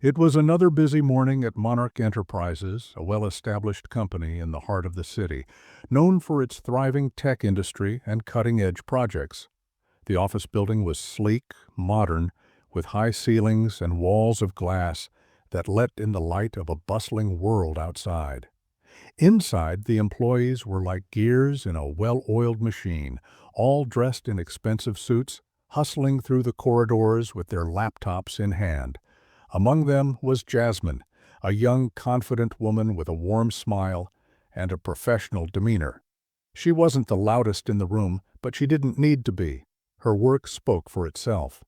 It was another busy morning at Monarch Enterprises, a well-established company in the heart of the city, known for its thriving tech industry and cutting-edge projects. The office building was sleek, modern, with high ceilings and walls of glass that let in the light of a bustling world outside. Inside, the employees were like gears in a well-oiled machine, all dressed in expensive suits, hustling through the corridors with their laptops in hand. Among them was Jasmine, a young, confident woman with a warm smile and a professional demeanor. She wasn't the loudest in the room, but she didn't need to be. Her work spoke for itself.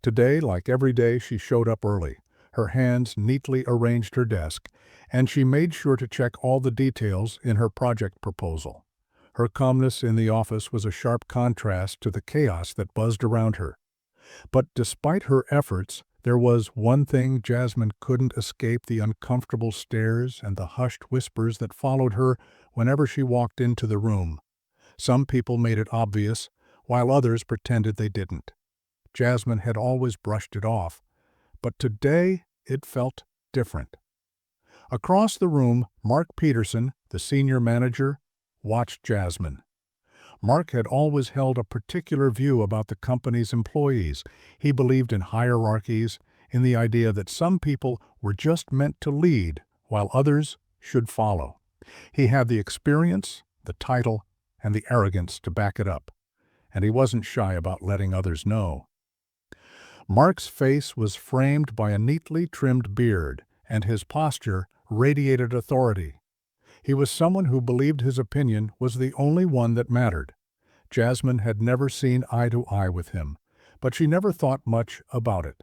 Today, like every day, she showed up early. Her hands neatly arranged her desk, and she made sure to check all the details in her project proposal. Her calmness in the office was a sharp contrast to the chaos that buzzed around her. But despite her efforts, there was one thing: Jasmine couldn't escape the uncomfortable stares and the hushed whispers that followed her whenever she walked into the room. Some people made it obvious, while others pretended they didn't. Jasmine had always brushed it off, but today it felt different. Across the room, Mark Peterson, the senior manager, watched Jasmine. Mark had always held a particular view about the company's employees. He believed in hierarchies, in the idea that some people were just meant to lead, while others should follow. He had the experience, the title, and the arrogance to back it up, and he wasn't shy about letting others know. Mark's face was framed by a neatly trimmed beard, and his posture radiated authority. He was someone who believed his opinion was the only one that mattered. Jasmine had never seen eye to eye with him, but she never thought much about it.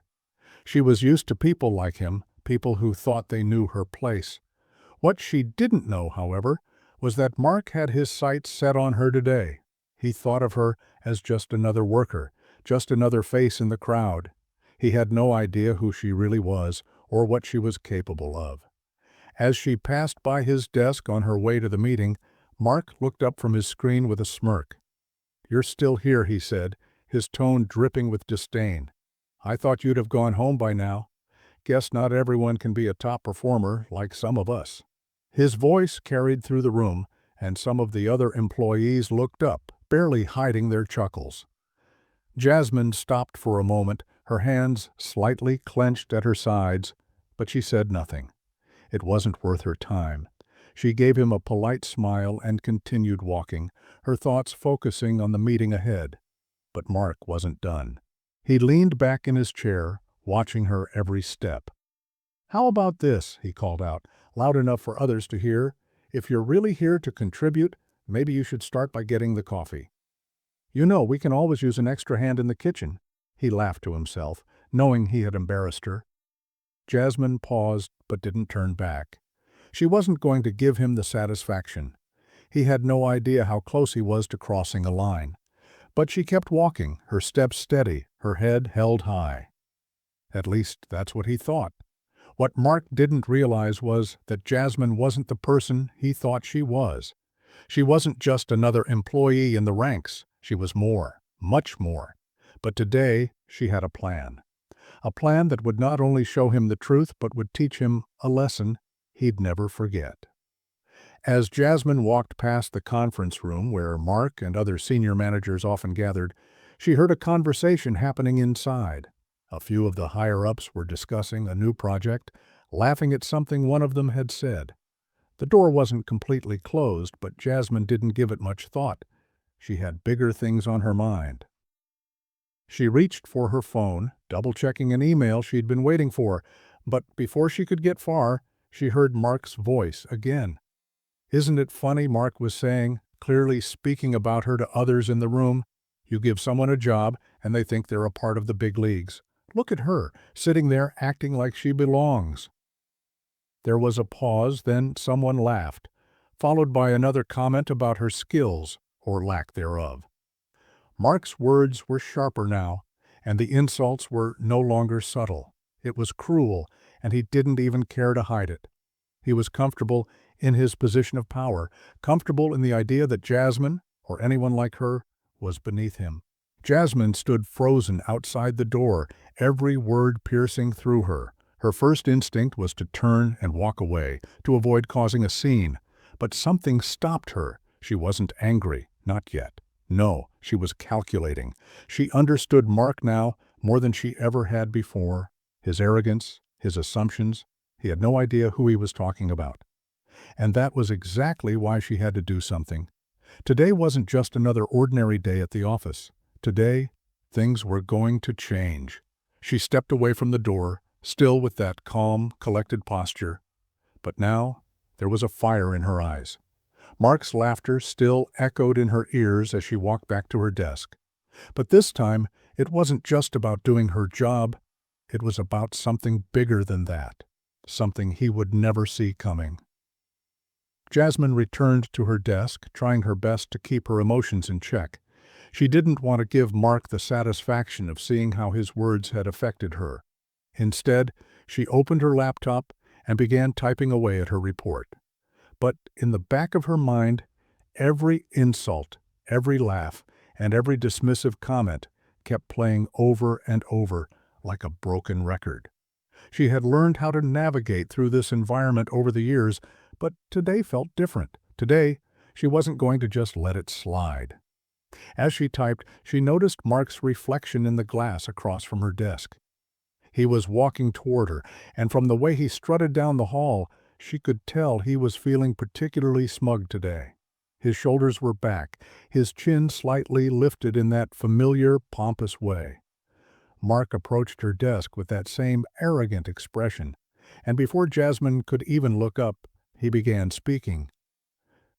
She was used to people like him, people who thought they knew her place. What she didn't know, however, was that Mark had his sights set on her today. He thought of her as just another worker, just another face in the crowd. He had no idea who she really was or what she was capable of. As she passed by his desk on her way to the meeting, Mark looked up from his screen with a smirk. "You're still here," he said, his tone dripping with disdain. "I thought you'd have gone home by now. Guess not everyone can be a top performer like some of us." His voice carried through the room, and some of the other employees looked up, barely hiding their chuckles. Jasmine stopped for a moment, her hands slightly clenched at her sides, but she said nothing. It wasn't worth her time. She gave him a polite smile and continued walking, her thoughts focusing on the meeting ahead. But Mark wasn't done. He leaned back in his chair, watching her every step. "How about this?" he called out, loud enough for others to hear. "If you're really here to contribute, maybe you should start by getting the coffee. You know, we can always use an extra hand in the kitchen." He laughed to himself, knowing he had embarrassed her. Jasmine paused but didn't turn back. She wasn't going to give him the satisfaction. He had no idea how close he was to crossing a line. But she kept walking, her steps steady, her head held high. At least that's what he thought. What Mark didn't realize was that Jasmine wasn't the person he thought she was. She wasn't just another employee in the ranks. She was more, much more. But today she had a plan. A plan that would not only show him the truth, but would teach him a lesson he'd never forget. As Jasmine walked past the conference room where Mark and other senior managers often gathered, she heard a conversation happening inside. A few of the higher-ups were discussing a new project, laughing at something one of them had said. The door wasn't completely closed, but Jasmine didn't give it much thought. She had bigger things on her mind. She reached for her phone, double-checking an email she'd been waiting for, but before she could get far, she heard Mark's voice again. "Isn't it funny," Mark was saying, clearly speaking about her to others in the room. "You give someone a job, and they think they're a part of the big leagues. Look at her, sitting there acting like she belongs." There was a pause, then someone laughed, followed by another comment about her skills, or lack thereof. Mark's words were sharper now, and the insults were no longer subtle. It was cruel, and he didn't even care to hide it. He was comfortable in his position of power, comfortable in the idea that Jasmine, or anyone like her, was beneath him. Jasmine stood frozen outside the door, every word piercing through her, Her first instinct was to turn and walk away, to avoid causing a scene. But something stopped her. She wasn't angry, not yet. No, she was calculating. She understood Mark now more than she ever had before. His arrogance, his assumptions, he had no idea who he was talking about. And that was exactly why she had to do something. Today wasn't just another ordinary day at the office. Today, things were going to change. She stepped away from the door, still with that calm, collected posture. But now, there was a fire in her eyes. Mark's laughter still echoed in her ears as she walked back to her desk. But this time, it wasn't just about doing her job. It was about something bigger than that, something he would never see coming. Jasmine returned to her desk, trying her best to keep her emotions in check. She didn't want to give Mark the satisfaction of seeing how his words had affected her. Instead, she opened her laptop and began typing away at her report. But in the back of her mind, every insult, every laugh, and every dismissive comment kept playing over and over like a broken record. She had learned how to navigate through this environment over the years, but today felt different. Today, she wasn't going to just let it slide. As she typed, she noticed Mark's reflection in the glass across from her desk. He was walking toward her, and from the way he strutted down the hall, she could tell he was feeling particularly smug today. His shoulders were back, his chin slightly lifted in that familiar, pompous way. Mark approached her desk with that same arrogant expression, and before Jasmine could even look up, he began speaking.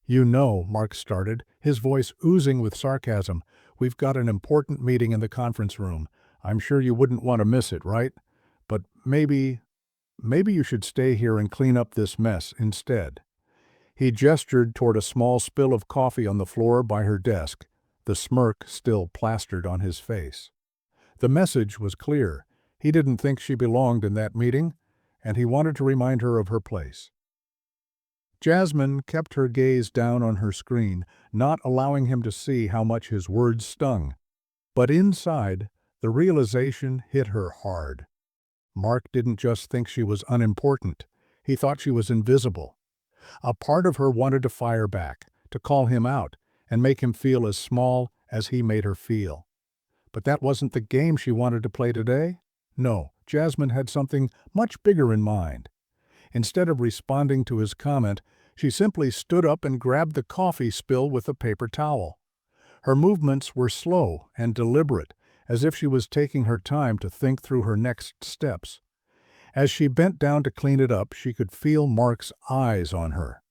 "You know," Mark started, his voice oozing with sarcasm, "we've got an important meeting in the conference room. I'm sure you wouldn't want to miss it, right? But maybe you should stay here and clean up this mess instead." He gestured toward a small spill of coffee on the floor by her desk, the smirk still plastered on his face. The message was clear. He didn't think she belonged in that meeting, and he wanted to remind her of her place. Jasmine kept her gaze down on her screen, not allowing him to see how much his words stung. But inside, the realization hit her hard. Mark didn't just think she was unimportant. He thought she was invisible. A part of her wanted to fire back, to call him out, and make him feel as small as he made her feel. But that wasn't the game she wanted to play today. No, Jasmine had something much bigger in mind. Instead of responding to his comment, she simply stood up and grabbed the coffee spill with a paper towel. Her movements were slow and deliberate, as if she was taking her time to think through her next steps. As she bent down to clean it up, she could feel Mark's eyes on her.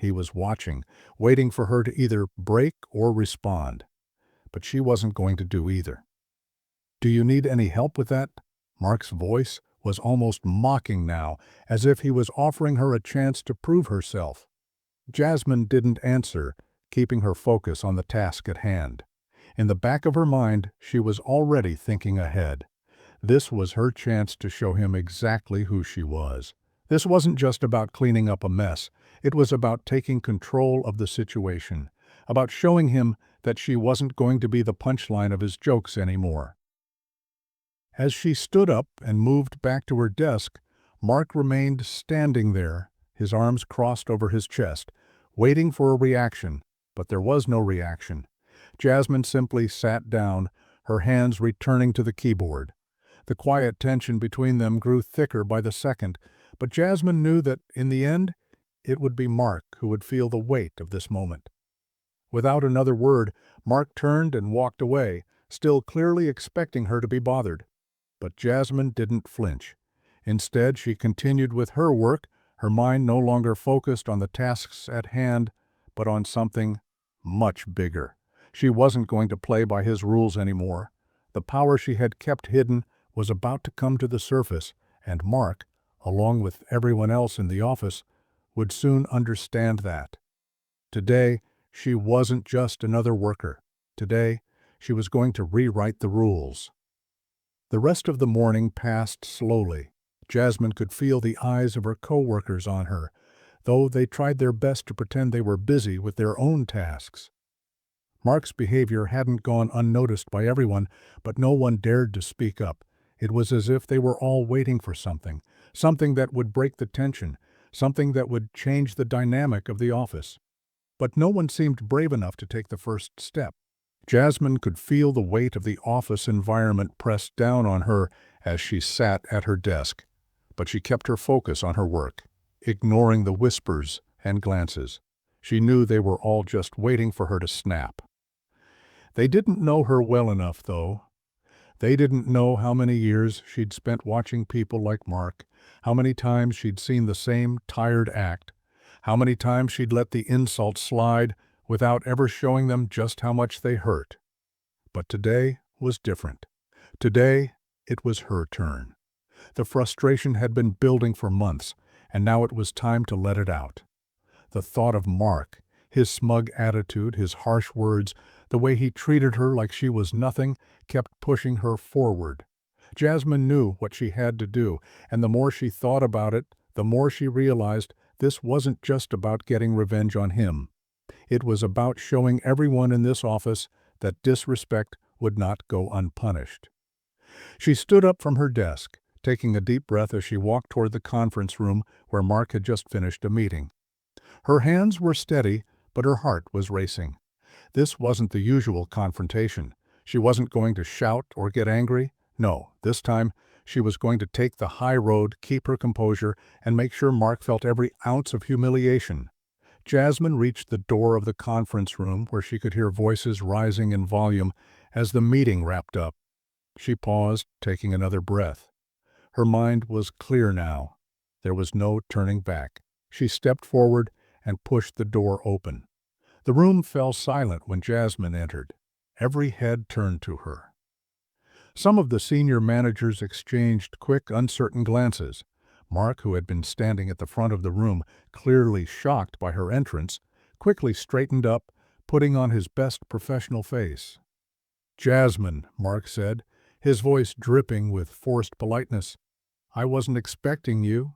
He was watching, waiting for her to either break or respond. But she wasn't going to do either. "Do you need any help with that?" Mark's voice was almost mocking now, as if he was offering her a chance to prove herself. Jasmine didn't answer, keeping her focus on the task at hand. In the back of her mind, she was already thinking ahead. This was her chance to show him exactly who she was. This wasn't just about cleaning up a mess. It was about taking control of the situation, about showing him that she wasn't going to be the punchline of his jokes anymore. As she stood up and moved back to her desk, Mark remained standing there, his arms crossed over his chest, waiting for a reaction, but there was no reaction. Jasmine simply sat down, her hands returning to the keyboard. The quiet tension between them grew thicker by the second, but Jasmine knew that, in the end, it would be Mark who would feel the weight of this moment. Without another word, Mark turned and walked away, still clearly expecting her to be bothered. But Jasmine didn't flinch. Instead, she continued with her work, her mind no longer focused on the tasks at hand, but on something much bigger. She wasn't going to play by his rules anymore. The power she had kept hidden was about to come to the surface, and Mark, along with everyone else in the office, would soon understand that. Today, she wasn't just another worker. Today, she was going to rewrite the rules. The rest of the morning passed slowly. Jasmine could feel the eyes of her co-workers on her, though they tried their best to pretend they were busy with their own tasks. Mark's behavior hadn't gone unnoticed by everyone, but no one dared to speak up. It was as if they were all waiting for something something that would break the tension, something that would change the dynamic of the office. But no one seemed brave enough to take the first step. Jasmine could feel the weight of the office environment pressed down on her as she sat at her desk, but she kept her focus on her work, ignoring the whispers and glances. She knew they were all just waiting for her to snap. They didn't know her well enough, though. They didn't know how many years she'd spent watching people like Mark, how many times she'd seen the same tired act, how many times she'd let the insults slide without ever showing them just how much they hurt. But today was different. Today, it was her turn. The frustration had been building for months, and now it was time to let it out. The thought of Mark, his smug attitude, his harsh words, the way he treated her like she was nothing, kept pushing her forward. Jasmine knew what she had to do, and the more she thought about it, the more she realized this wasn't just about getting revenge on him. It was about showing everyone in this office that disrespect would not go unpunished. She stood up from her desk, taking a deep breath as she walked toward the conference room where Mark had just finished a meeting. Her hands were steady, but her heart was racing. This wasn't the usual confrontation. She wasn't going to shout or get angry. No, this time she was going to take the high road, keep her composure, and make sure Mark felt every ounce of humiliation. Jasmine reached the door of the conference room where she could hear voices rising in volume as the meeting wrapped up. She paused, taking another breath. Her mind was clear now. There was no turning back. She stepped forward and pushed the door open. The room fell silent when Jasmine entered. Every head turned to her. Some of the senior managers exchanged quick, uncertain glances. Mark, who had been standing at the front of the room, clearly shocked by her entrance, quickly straightened up, putting on his best professional face. "Jasmine," Mark said, his voice dripping with forced politeness. "I wasn't expecting you."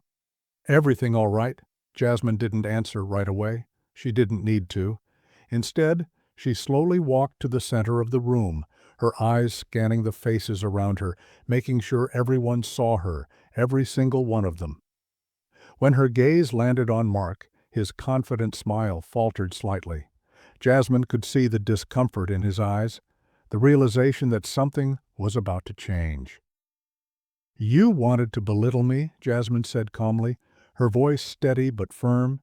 "Everything all right?" Jasmine didn't answer right away. She didn't need to. Instead, she slowly walked to the center of the room, her eyes scanning the faces around her, making sure everyone saw her, every single one of them. When her gaze landed on Mark, his confident smile faltered slightly. Jasmine could see the discomfort in his eyes, the realization that something was about to change. "You wanted to belittle me," Jasmine said calmly, her voice steady but firm.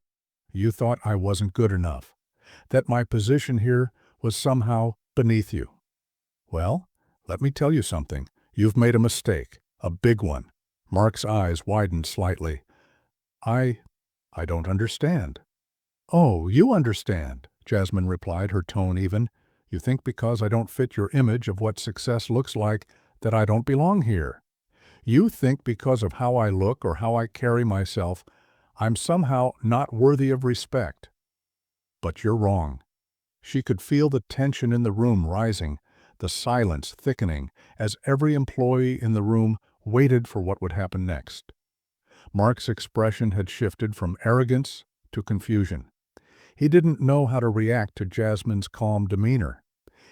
"You thought I wasn't good enough, that my position here was somehow beneath you. Well, let me tell you something. You've made a mistake, a big one." Mark's eyes widened slightly. I don't understand." "Oh, you understand," Jasmine replied, her tone even. "You think because I don't fit your image of what success looks like that I don't belong here. You think because of how I look or how I carry myself, I'm somehow not worthy of respect. But you're wrong." She could feel the tension in the room rising, the silence thickening, as every employee in the room waited for what would happen next. Mark's expression had shifted from arrogance to confusion. He didn't know how to react to Jasmine's calm demeanor.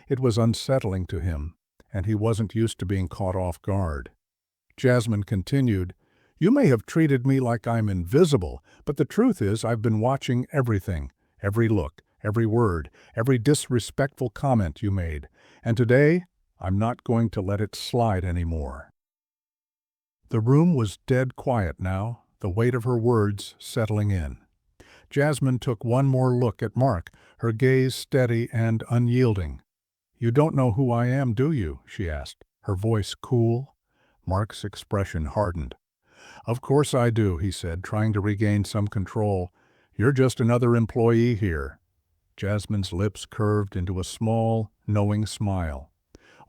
It was unsettling to him, and he wasn't used to being caught off guard. Jasmine continued, "You may have treated me like I'm invisible, but the truth is I've been watching everything, every look, every word, every disrespectful comment you made, and today I'm not going to let it slide anymore." The room was dead quiet now, the weight of her words settling in. Jasmine took one more look at Mark, her gaze steady and unyielding. "You don't know who I am, do you?" she asked, her voice cool. Mark's expression hardened. "Of course I do," he said, trying to regain some control. "You're just another employee here." Jasmine's lips curved into a small, knowing smile.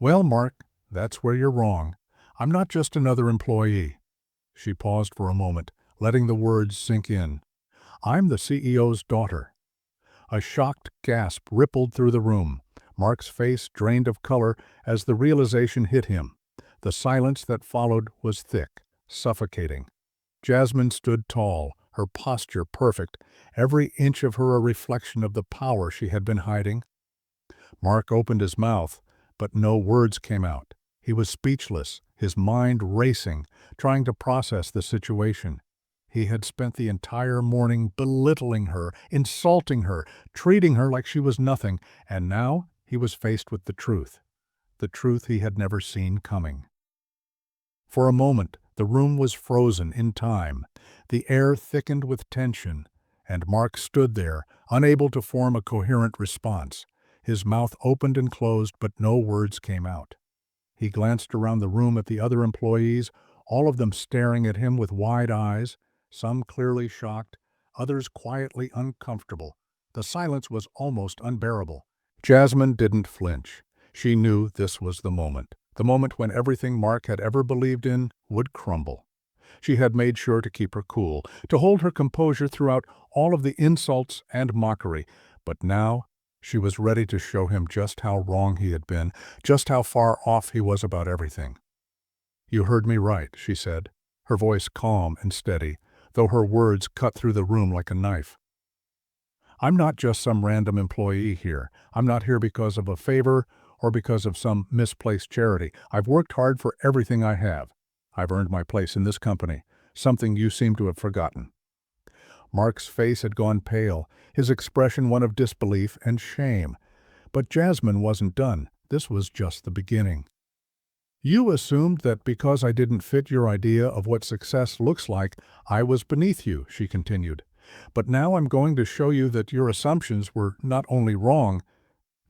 "Well, Mark, that's where you're wrong. I'm not just another employee." She paused for a moment, letting the words sink in. "I'm the CEO's daughter." A shocked gasp rippled through the room. Mark's face drained of color as the realization hit him. The silence that followed was thick, suffocating. Jasmine stood tall, her posture perfect, every inch of her a reflection of the power she had been hiding. Mark opened his mouth, but no words came out. He was speechless, his mind racing, trying to process the situation. He had spent the entire morning belittling her, insulting her, treating her like she was nothing, and now he was faced with the truth he had never seen coming. For a moment, the room was frozen in time. The air thickened with tension, and Mark stood there, unable to form a coherent response. His mouth opened and closed, but no words came out. He glanced around the room at the other employees, all of them staring at him with wide eyes, some clearly shocked, others quietly uncomfortable. The silence was almost unbearable. Jasmine didn't flinch. She knew this was the moment when everything Mark had ever believed in would crumble. She had made sure to keep her cool, to hold her composure throughout all of the insults and mockery, but now she was ready to show him just how wrong he had been, just how far off he was about everything. "You heard me right," she said, her voice calm and steady, though her words cut through the room like a knife. "I'm not just some random employee here. I'm not here because of a favor or because of some misplaced charity. I've worked hard for everything I have. I've earned my place in this company, something you seem to have forgotten." Mark's face had gone pale, his expression one of disbelief and shame. But Jasmine wasn't done. This was just the beginning. "You assumed that because I didn't fit your idea of what success looks like, I was beneath you," she continued. "But now I'm going to show you that your assumptions were not only wrong,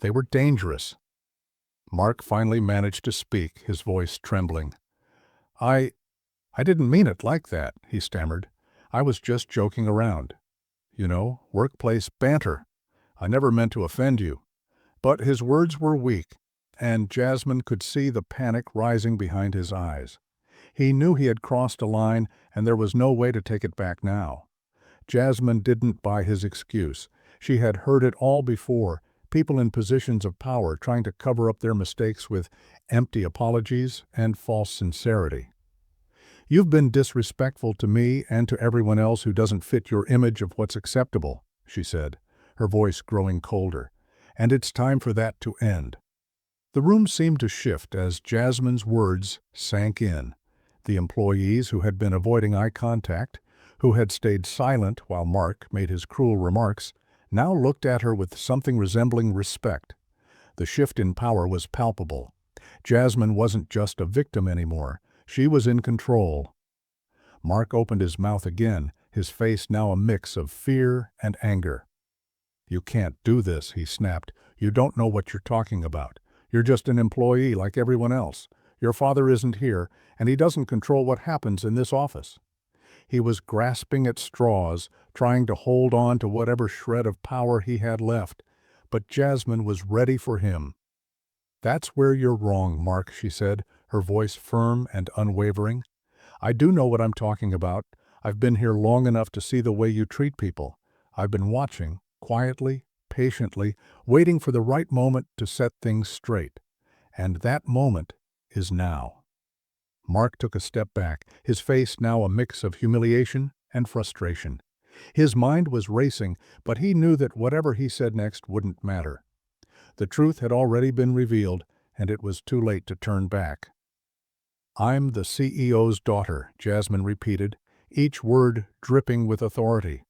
they were dangerous." Mark finally managed to speak, his voice trembling. I didn't mean it like that," he stammered. "I was just joking around. You know, workplace banter. I never meant to offend you." But his words were weak, and Jasmine could see the panic rising behind his eyes. He knew he had crossed a line, and there was no way to take it back now. Jasmine didn't buy his excuse. She had heard it all before, people in positions of power trying to cover up their mistakes with empty apologies and false sincerity. "You've been disrespectful to me and to everyone else who doesn't fit your image of what's acceptable," she said, her voice growing colder. "And it's time for that to end." The room seemed to shift as Jasmine's words sank in. The employees who had been avoiding eye contact, who had stayed silent while Mark made his cruel remarks, now looked at her with something resembling respect. The shift in power was palpable. Jasmine wasn't just a victim anymore. She was in control. Mark opened his mouth again, his face now a mix of fear and anger. "You can't do this," he snapped. "You don't know what you're talking about. You're just an employee like everyone else. Your father isn't here, and he doesn't control what happens in this office." He was grasping at straws, trying to hold on to whatever shred of power he had left, but Jasmine was ready for him. "That's where you're wrong, Mark," she said, her voice firm and unwavering. "I do know what I'm talking about. I've been here long enough to see the way you treat people. I've been watching, quietly, patiently, waiting for the right moment to set things straight. And that moment is now." Mark took a step back, his face now a mix of humiliation and frustration. His mind was racing, but he knew that whatever he said next wouldn't matter. The truth had already been revealed, and it was too late to turn back. "I'm the CEO's daughter," Jasmine repeated, each word dripping with authority.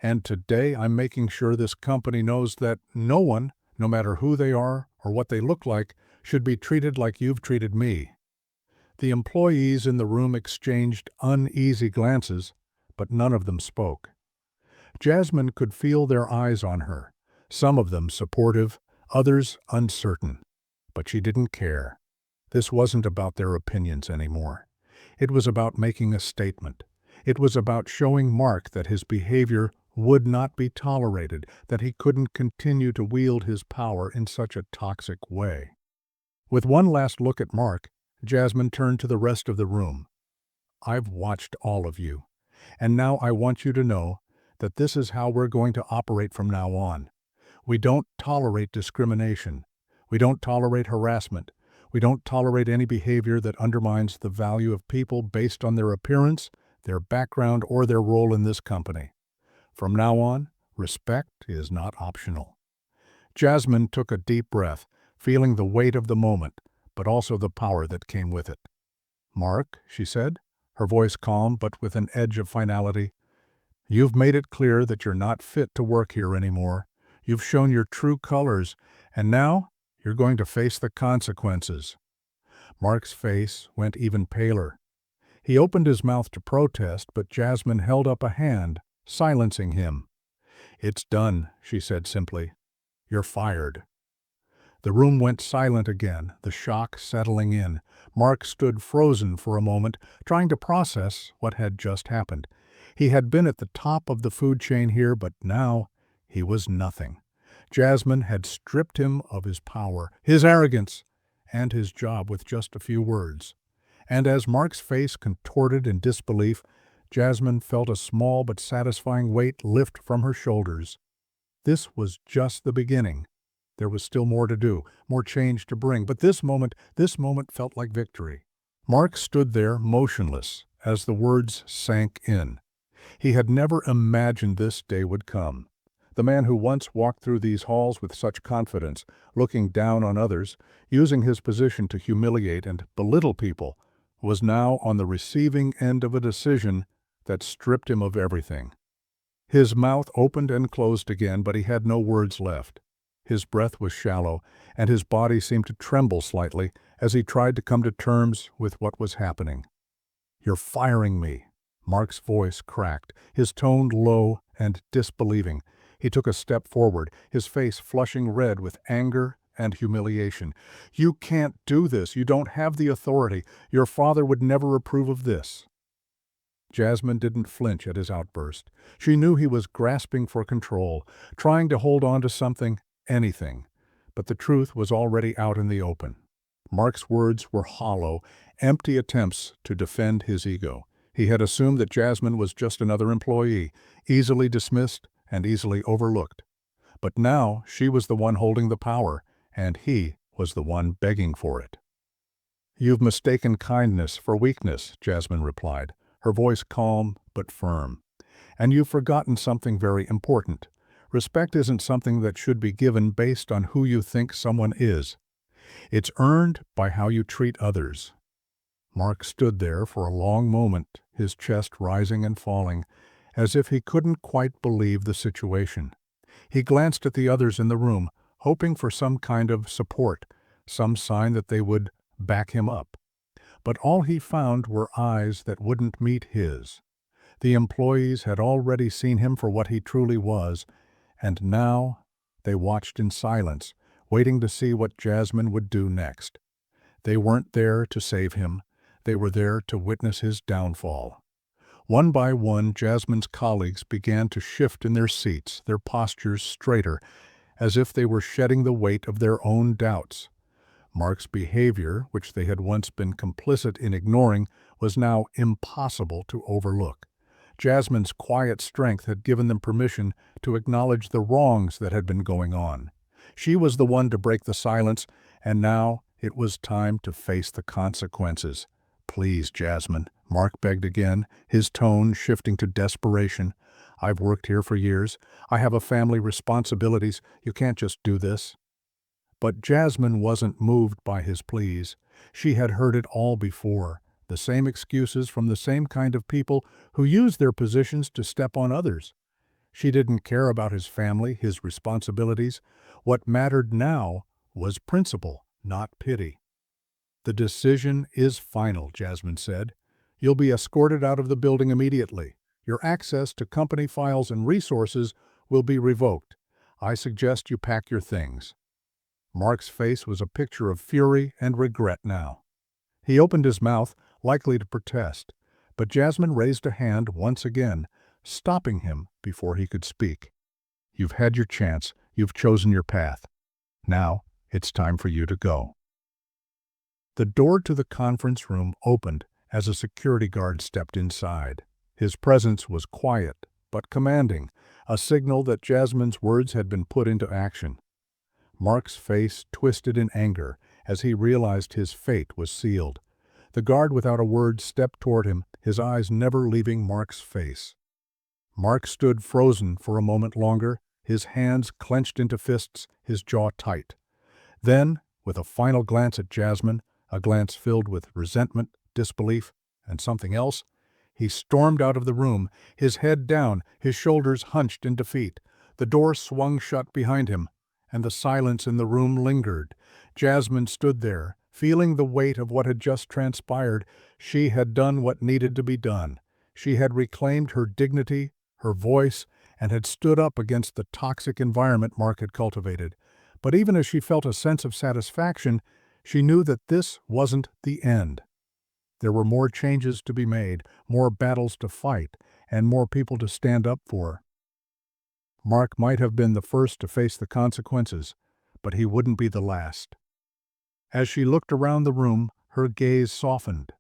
"And today I'm making sure this company knows that no one, no matter who they are or what they look like, should be treated like you've treated me." The employees in the room exchanged uneasy glances, but none of them spoke. Jasmine could feel their eyes on her, some of them supportive, others uncertain. But she didn't care. This wasn't about their opinions anymore. It was about making a statement. It was about showing Mark that his behavior would not be tolerated, that he couldn't continue to wield his power in such a toxic way. With one last look at Mark, Jasmine turned to the rest of the room. "I've watched all of you, and now I want you to know that this is how we're going to operate from now on. We don't tolerate discrimination. We don't tolerate harassment. We don't tolerate any behavior that undermines the value of people based on their appearance, their background, or their role in this company. From now on, respect is not optional." Jasmine took a deep breath, feeling the weight of the moment, but also the power that came with it. "Mark," she said, her voice calm but with an edge of finality, "you've made it clear that you're not fit to work here anymore. You've shown your true colors, and now you're going to face the consequences." Mark's face went even paler. He opened his mouth to protest, but Jasmine held up a hand, silencing him. "It's done," she said simply. "You're fired." The room went silent again, the shock settling in. Mark stood frozen for a moment, trying to process what had just happened. He had been at the top of the food chain here, but now he was nothing. Jasmine had stripped him of his power, his arrogance, and his job with just a few words. And as Mark's face contorted in disbelief, Jasmine felt a small but satisfying weight lift from her shoulders. This was just the beginning. There was still more to do, more change to bring, but this moment felt like victory. Mark stood there motionless as the words sank in. He had never imagined this day would come. The man who once walked through these halls with such confidence, looking down on others, using his position to humiliate and belittle people, was now on the receiving end of a decision that stripped him of everything. His mouth opened and closed again, but he had no words left. His breath was shallow, and his body seemed to tremble slightly as he tried to come to terms with what was happening. "You're firing me." Mark's voice cracked, his tone low and disbelieving. He took a step forward, his face flushing red with anger and humiliation. "You can't do this. You don't have the authority. Your father would never approve of this." Jasmine didn't flinch at his outburst. She knew he was grasping for control, trying to hold on to something, anything. But the truth was already out in the open. Mark's words were hollow, empty attempts to defend his ego. He had assumed that Jasmine was just another employee, easily dismissed and easily overlooked. But now she was the one holding the power, and he was the one begging for it. "You've mistaken kindness for weakness," Jasmine replied, her voice calm but firm. "And you've forgotten something very important. Respect isn't something that should be given based on who you think someone is. It's earned by how you treat others." Mark stood there for a long moment, his chest rising and falling, as if he couldn't quite believe the situation. He glanced at the others in the room, hoping for some kind of support, some sign that they would back him up. But all he found were eyes that wouldn't meet his. The employees had already seen him for what he truly was, and now they watched in silence, waiting to see what Jasmine would do next. They weren't there to save him. They were there to witness his downfall. One by one, Jasmine's colleagues began to shift in their seats, their postures straighter, as if they were shedding the weight of their own doubts. Mark's behavior, which they had once been complicit in ignoring, was now impossible to overlook. Jasmine's quiet strength had given them permission to acknowledge the wrongs that had been going on. She was the one to break the silence, and now it was time to face the consequences. "Please, Jasmine," Mark begged again, his tone shifting to desperation. "I've worked here for years. I have a family responsibilities. You can't just do this." But Jasmine wasn't moved by his pleas. She had heard it all before, the same excuses from the same kind of people who use their positions to step on others. She didn't care about his family, his responsibilities. What mattered now was principle, not pity. "The decision is final," Jasmine said. "You'll be escorted out of the building immediately. Your access to company files and resources will be revoked. I suggest you pack your things." Mark's face was a picture of fury and regret now. He opened his mouth, likely to protest, but Jasmine raised a hand once again, stopping him before he could speak. "You've had your chance. You've chosen your path. Now it's time for you to go." The door to the conference room opened as a security guard stepped inside. His presence was quiet but commanding, a signal that Jasmine's words had been put into action. Mark's face twisted in anger as he realized his fate was sealed. The guard, without a word, stepped toward him, his eyes never leaving Mark's face. Mark stood frozen for a moment longer, his hands clenched into fists, his jaw tight. Then, with a final glance at Jasmine, a glance filled with resentment, disbelief and something else. He stormed out of the room, his head down, his shoulders hunched in defeat. The door swung shut behind him, and the silence in the room lingered. Jasmine stood there, feeling the weight of what had just transpired. She had done what needed to be done. She had reclaimed her dignity, her voice, and had stood up against the toxic environment Mark had cultivated. But even as she felt a sense of satisfaction, she knew that this wasn't the end. There were more changes to be made, more battles to fight, and more people to stand up for. Mark might have been the first to face the consequences, but he wouldn't be the last. As she looked around the room, her gaze softened.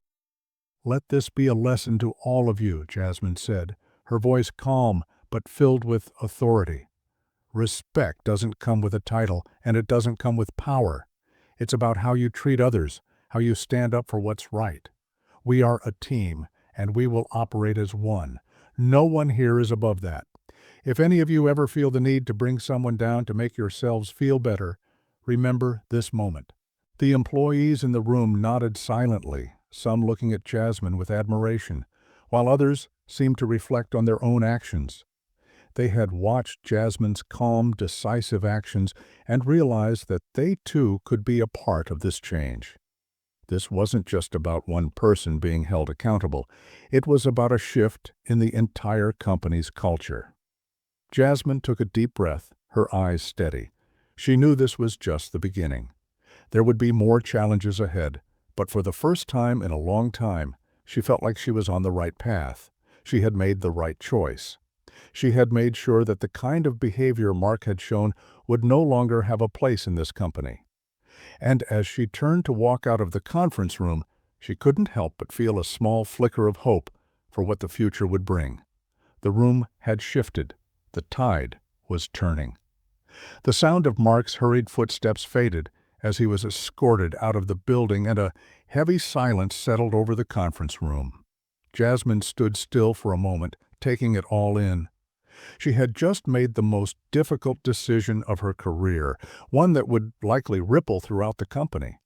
"Let this be a lesson to all of you," Jasmine said, her voice calm but filled with authority. "Respect doesn't come with a title, and it doesn't come with power. It's about how you treat others, how you stand up for what's right. We are a team, and we will operate as one. No one here is above that. If any of you ever feel the need to bring someone down to make yourselves feel better, remember this moment." The employees in the room nodded silently, some looking at Jasmine with admiration, while others seemed to reflect on their own actions. They had watched Jasmine's calm, decisive actions and realized that they too could be a part of this change. This wasn't just about one person being held accountable. It was about a shift in the entire company's culture. Jasmine took a deep breath, her eyes steady. She knew this was just the beginning. There would be more challenges ahead, but for the first time in a long time, she felt like she was on the right path. She had made the right choice. She had made sure that the kind of behavior Mark had shown would no longer have a place in this company. And as she turned to walk out of the conference room, she couldn't help but feel a small flicker of hope for what the future would bring. The room had shifted. The tide was turning. The sound of Mark's hurried footsteps faded as he was escorted out of the building, and a heavy silence settled over the conference room. Jasmine stood still for a moment, taking it all in. She had just made the most difficult decision of her career, one that would likely ripple throughout the company.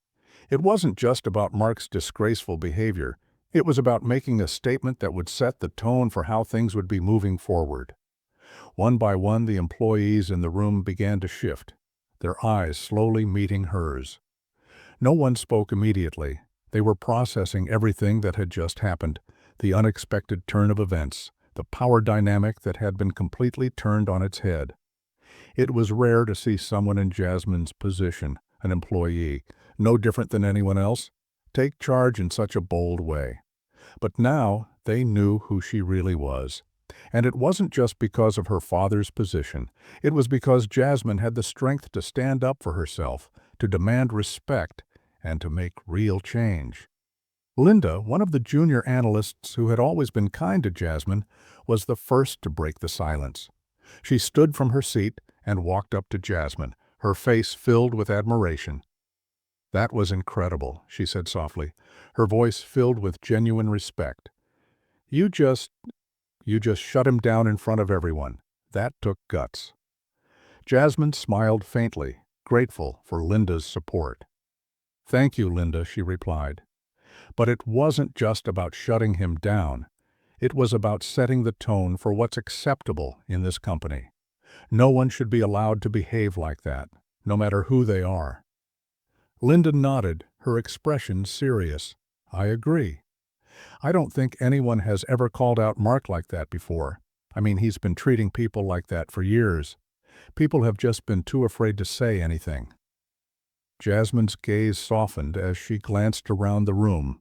It wasn't just about Mark's disgraceful behavior. It was about making a statement that would set the tone for how things would be moving forward. One by one, the employees in the room began to shift, their eyes slowly meeting hers. No one spoke immediately. They were processing everything that had just happened, the unexpected turn of events, the power dynamic that had been completely turned on its head. It was rare to see someone in Jasmine's position, an employee, no different than anyone else, take charge in such a bold way. But now they knew who she really was. And it wasn't just because of her father's position. It was because Jasmine had the strength to stand up for herself, to demand respect, and to make real change. Linda, one of the junior analysts who had always been kind to Jasmine, was the first to break the silence. She stood from her seat and walked up to Jasmine, her face filled with admiration. "That was incredible," she said softly, her voice filled with genuine respect. You just shut him down in front of everyone. That took guts." Jasmine smiled faintly, grateful for Linda's support. "Thank you, Linda," she replied. But it wasn't just about shutting him down. It was about setting the tone for what's acceptable in this company. No one should be allowed to behave like that, no matter who they are. Linda nodded, her expression serious. "I agree. I don't think anyone has ever called out Mark like that before. I mean, he's been treating people like that for years. People have just been too afraid to say anything." Jasmine's gaze softened as she glanced around the room.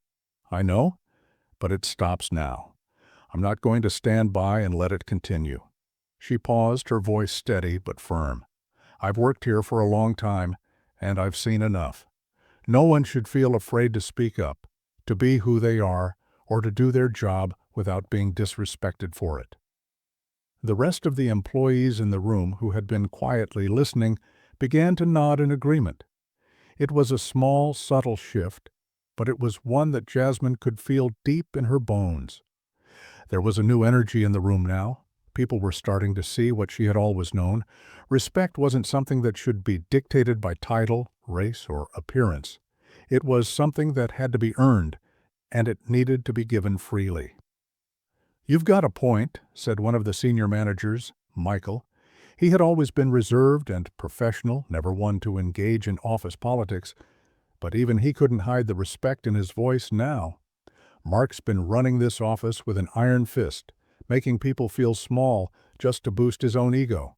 "I know, but it stops now. I'm not going to stand by and let it continue." She paused, her voice steady but firm. "I've worked here for a long time, and I've seen enough. No one should feel afraid to speak up, to be who they are, or to do their job without being disrespected for it." The rest of the employees in the room, who had been quietly listening, began to nod in agreement. It was a small, subtle shift, but it was one that Jasmine could feel deep in her bones. There was a new energy in the room now. People were starting to see what she had always known. Respect wasn't something that should be dictated by title, race, or appearance. It was something that had to be earned, and it needed to be given freely. "You've got a point," said one of the senior managers, Michael. He had always been reserved and professional, never one to engage in office politics, but even he couldn't hide the respect in his voice now. Mark's been running this office with an iron fist, making people feel small just to boost his own ego.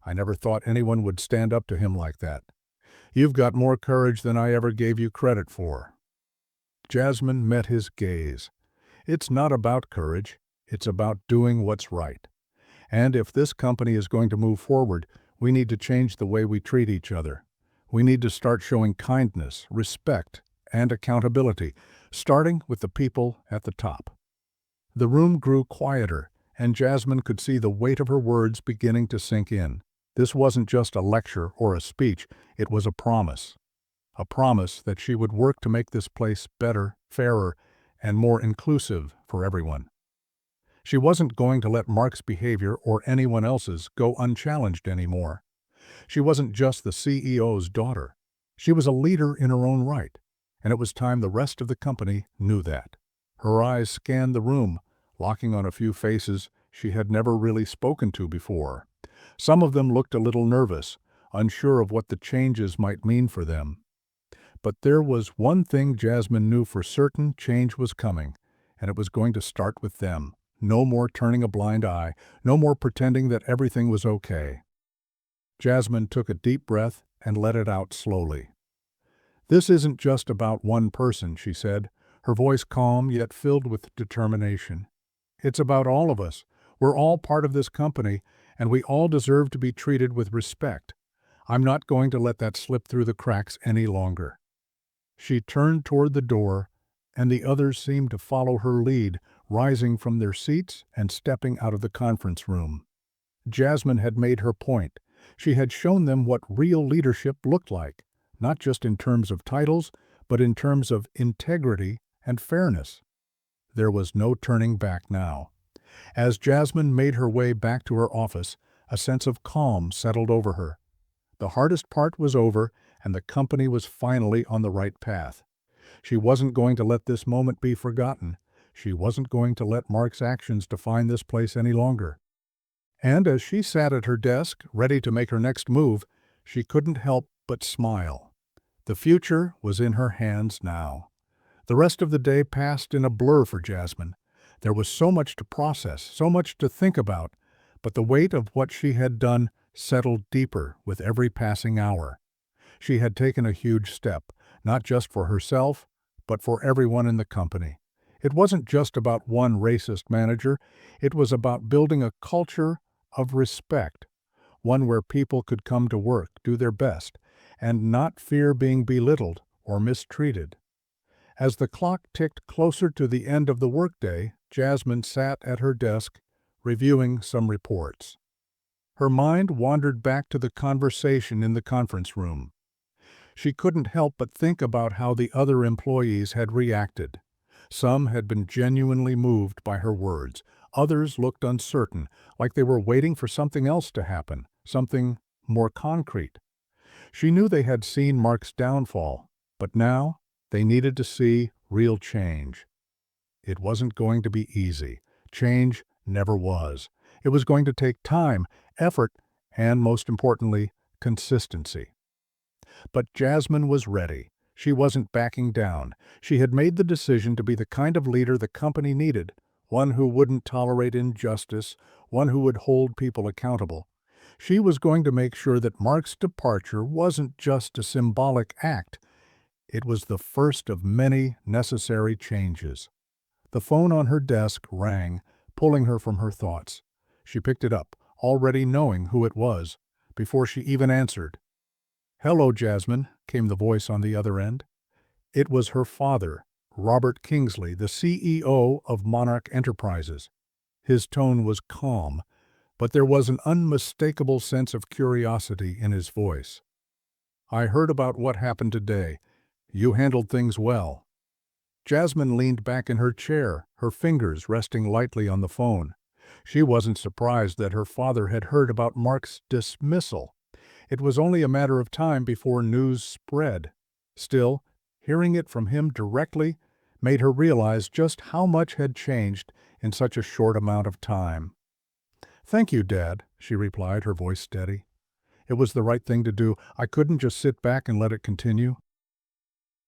I never thought anyone would stand up to him like that. You've got more courage than I ever gave you credit for." Jasmine met his gaze. It's not about courage, it's about doing what's right. And if this company is going to move forward, we need to change the way we treat each other. We need to start showing kindness, respect, and accountability, starting with the people at the top. The room grew quieter, and Jasmine could see the weight of her words beginning to sink in. This wasn't just a lecture or a speech, it was a promise. A promise that she would work to make this place better, fairer, and more inclusive for everyone. She wasn't going to let Mark's behavior or anyone else's go unchallenged anymore. She wasn't just the CEO's daughter. She was a leader in her own right, and it was time the rest of the company knew that. Her eyes scanned the room, locking on a few faces she had never really spoken to before. Some of them looked a little nervous, unsure of what the changes might mean for them. But there was one thing Jasmine knew for certain: change was coming, and it was going to start with them. No more turning a blind eye, no more pretending that everything was okay. Jasmine took a deep breath and let it out slowly. "This isn't just about one person," she said, her voice calm yet filled with determination. "It's about all of us. We're all part of this company, and we all deserve to be treated with respect. I'm not going to let that slip through the cracks any longer." She turned toward the door, and the others seemed to follow her lead, rising from their seats and stepping out of the conference room. Jasmine had made her point. She had shown them what real leadership looked like, not just in terms of titles, but in terms of integrity and fairness. There was no turning back now. As Jasmine made her way back to her office, a sense of calm settled over her. The hardest part was over, and the company was finally on the right path. She wasn't going to let this moment be forgotten. She wasn't going to let Mark's actions define this place any longer. And as she sat at her desk, ready to make her next move, she couldn't help but smile. The future was in her hands now. The rest of the day passed in a blur for Jasmine. There was so much to process, so much to think about, but the weight of what she had done settled deeper with every passing hour. She had taken a huge step, not just for herself, but for everyone in the company. It wasn't just about one racist manager, it was about building a culture of respect, one where people could come to work, do their best, and not fear being belittled or mistreated. As the clock ticked closer to the end of the workday, Jasmine sat at her desk, reviewing some reports. Her mind wandered back to the conversation in the conference room. She couldn't help but think about how the other employees had reacted. Some had been genuinely moved by her words. Others looked uncertain, like they were waiting for something else to happen, something more concrete. She knew they had seen Mark's downfall, but now they needed to see real change. It wasn't going to be easy. Change never was. It was going to take time, effort, and most importantly, consistency. But Jasmine was ready. She wasn't backing down. She had made the decision to be the kind of leader the company needed, one who wouldn't tolerate injustice, one who would hold people accountable. She was going to make sure that Mark's departure wasn't just a symbolic act. It was the first of many necessary changes. The phone on her desk rang, pulling her from her thoughts. She picked it up, already knowing who it was, before she even answered. "Hello, Jasmine," came the voice on the other end. It was her father, Robert Kingsley, the CEO of Monarch Enterprises. His tone was calm, but there was an unmistakable sense of curiosity in his voice. "I heard about what happened today. You handled things well." Jasmine leaned back in her chair, her fingers resting lightly on the phone. She wasn't surprised that her father had heard about Mark's dismissal. It was only a matter of time before news spread. Still, hearing it from him directly made her realize just how much had changed in such a short amount of time. "Thank you, Dad," she replied, her voice steady. "It was the right thing to do. I couldn't just sit back and let it continue."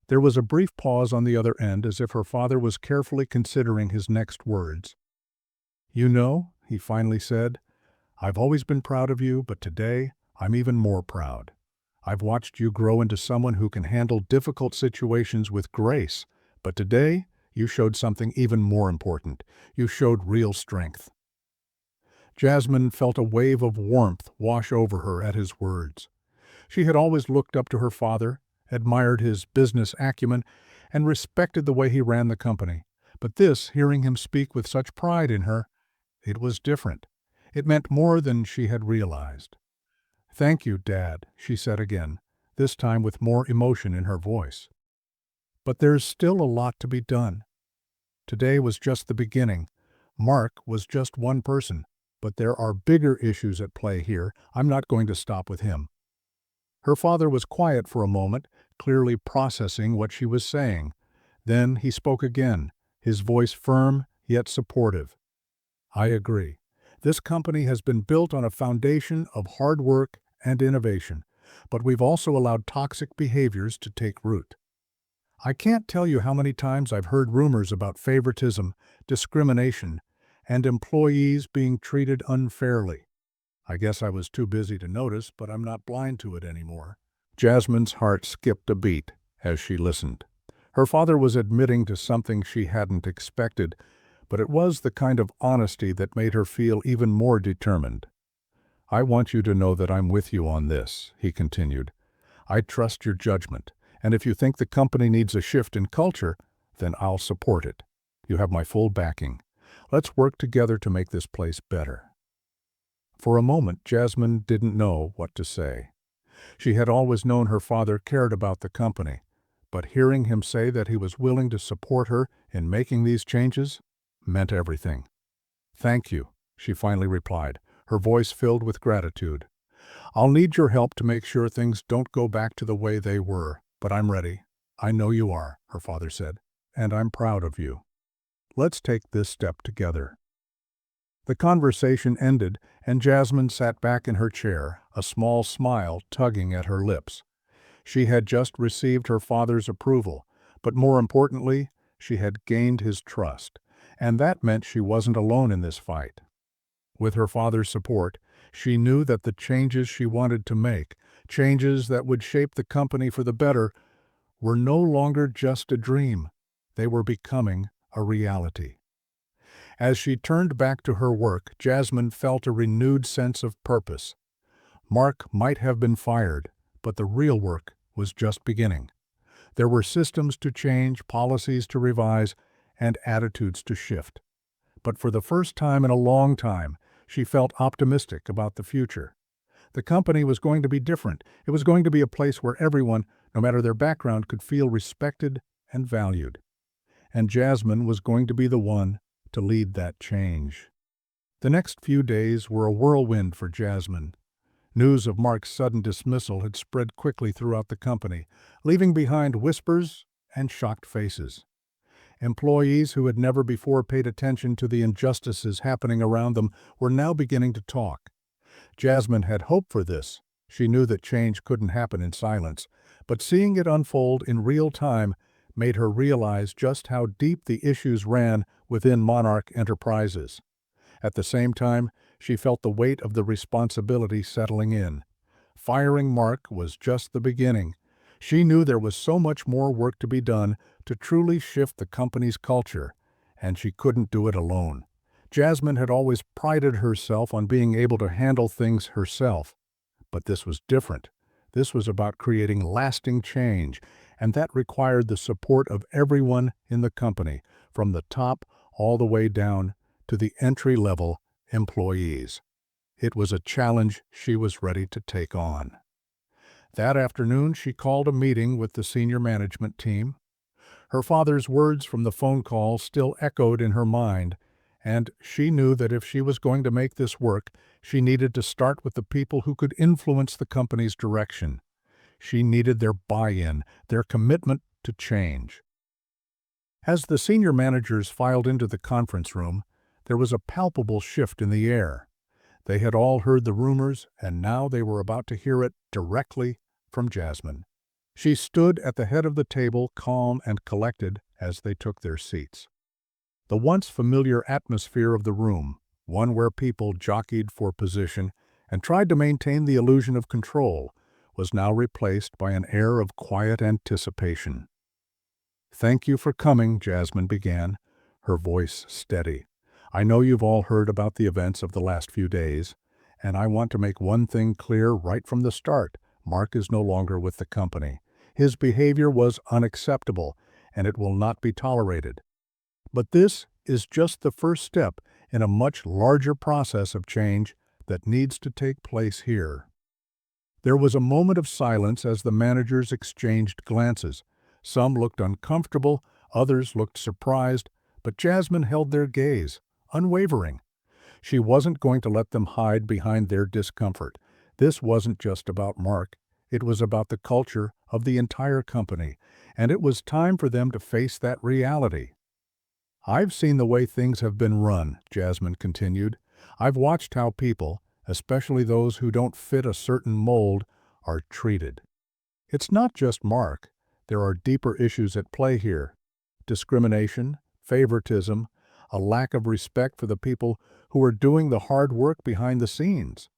There was a brief pause on the other end, as if her father was carefully considering his next words. "You know," he finally said, "I've always been proud of you, but today I'm even more proud. I've watched you grow into someone who can handle difficult situations with grace, but today you showed something even more important. You showed real strength." Jasmine felt a wave of warmth wash over her at his words. She had always looked up to her father, admired his business acumen, and respected the way he ran the company. But this, hearing him speak with such pride in her, it was different. It meant more than she had realized. "Thank you, Dad," she said again, this time with more emotion in her voice. "But there's still a lot to be done. Today was just the beginning. Mark was just one person, but there are bigger issues at play here. I'm not going to stop with him." Her father was quiet for a moment, clearly processing what she was saying. Then he spoke again, his voice firm yet supportive. "I agree. This company has been built on a foundation of hard work and innovation, but we've also allowed toxic behaviors to take root. I can't tell you how many times I've heard rumors about favoritism, discrimination, and employees being treated unfairly. I guess I was too busy to notice, but I'm not blind to it anymore." Jasmine's heart skipped a beat as she listened. Her father was admitting to something she hadn't expected, but it was the kind of honesty that made her feel even more determined. "I want you to know that I'm with you on this," he continued. "I trust your judgment, and if you think the company needs a shift in culture, then I'll support it. You have my full backing. Let's work together to make this place better." For a moment, Jasmine didn't know what to say. She had always known her father cared about the company, but hearing him say that he was willing to support her in making these changes meant everything. "Thank you," she finally replied, her voice filled with gratitude. "I'll need your help to make sure things don't go back to the way they were, but I'm ready." "I know you are," her father said, "and I'm proud of you. Let's take this step together." The conversation ended, and Jasmine sat back in her chair, a small smile tugging at her lips. She had just received her father's approval, but more importantly, she had gained his trust, and that meant she wasn't alone in this fight. With her father's support, she knew that the changes she wanted to make, changes that would shape the company for the better, were no longer just a dream. They were becoming a reality. As she turned back to her work, Jasmine felt a renewed sense of purpose. Mark might have been fired, but the real work was just beginning. There were systems to change, policies to revise, and attitudes to shift. But for the first time in a long time, she felt optimistic about the future. The company was going to be different. It was going to be a place where everyone, no matter their background, could feel respected and valued. And Jasmine was going to be the one to lead that change. The next few days were a whirlwind for Jasmine. News of Mark's sudden dismissal had spread quickly throughout the company, leaving behind whispers and shocked faces. Employees who had never before paid attention to the injustices happening around them were now beginning to talk. Jasmine had hoped for this. She knew that change couldn't happen in silence, but seeing it unfold in real time made her realize just how deep the issues ran within Monarch Enterprises. At the same time, she felt the weight of the responsibility settling in. Firing Mark was just the beginning. She knew there was so much more work to be done to truly shift the company's culture, and she couldn't do it alone. Jasmine had always prided herself on being able to handle things herself, but this was different. This was about creating lasting change, and that required the support of everyone in the company, from the top all the way down to the entry-level employees. It was a challenge she was ready to take on. That afternoon, she called a meeting with the senior management team. Her father's words from the phone call still echoed in her mind, and she knew that if she was going to make this work, she needed to start with the people who could influence the company's direction. She needed their buy-in, their commitment to change. As the senior managers filed into the conference room, there was a palpable shift in the air. They had all heard the rumors, and now they were about to hear it directly from Jasmine. She stood at the head of the table, calm and collected, as they took their seats. The once familiar atmosphere of the room, one where people jockeyed for position and tried to maintain the illusion of control, was now replaced by an air of quiet anticipation. "Thank you for coming," Jasmine began, her voice steady. "I know you've all heard about the events of the last few days, and I want to make one thing clear right from the start. Mark is no longer with the company. His behavior was unacceptable, and it will not be tolerated. But this is just the first step in a much larger process of change that needs to take place here." There was a moment of silence as the managers exchanged glances. Some looked uncomfortable, others looked surprised, but Jasmine held their gaze, unwavering. She wasn't going to let them hide behind their discomfort. This wasn't just about Mark. It was about the culture of the entire company, and it was time for them to face that reality. "I've seen the way things have been run," Jasmine continued. "I've watched how people, especially those who don't fit a certain mold, are treated. It's not just Mark. There are deeper issues at play here. Discrimination, favoritism, a lack of respect for the people who are doing the hard work behind the scenes.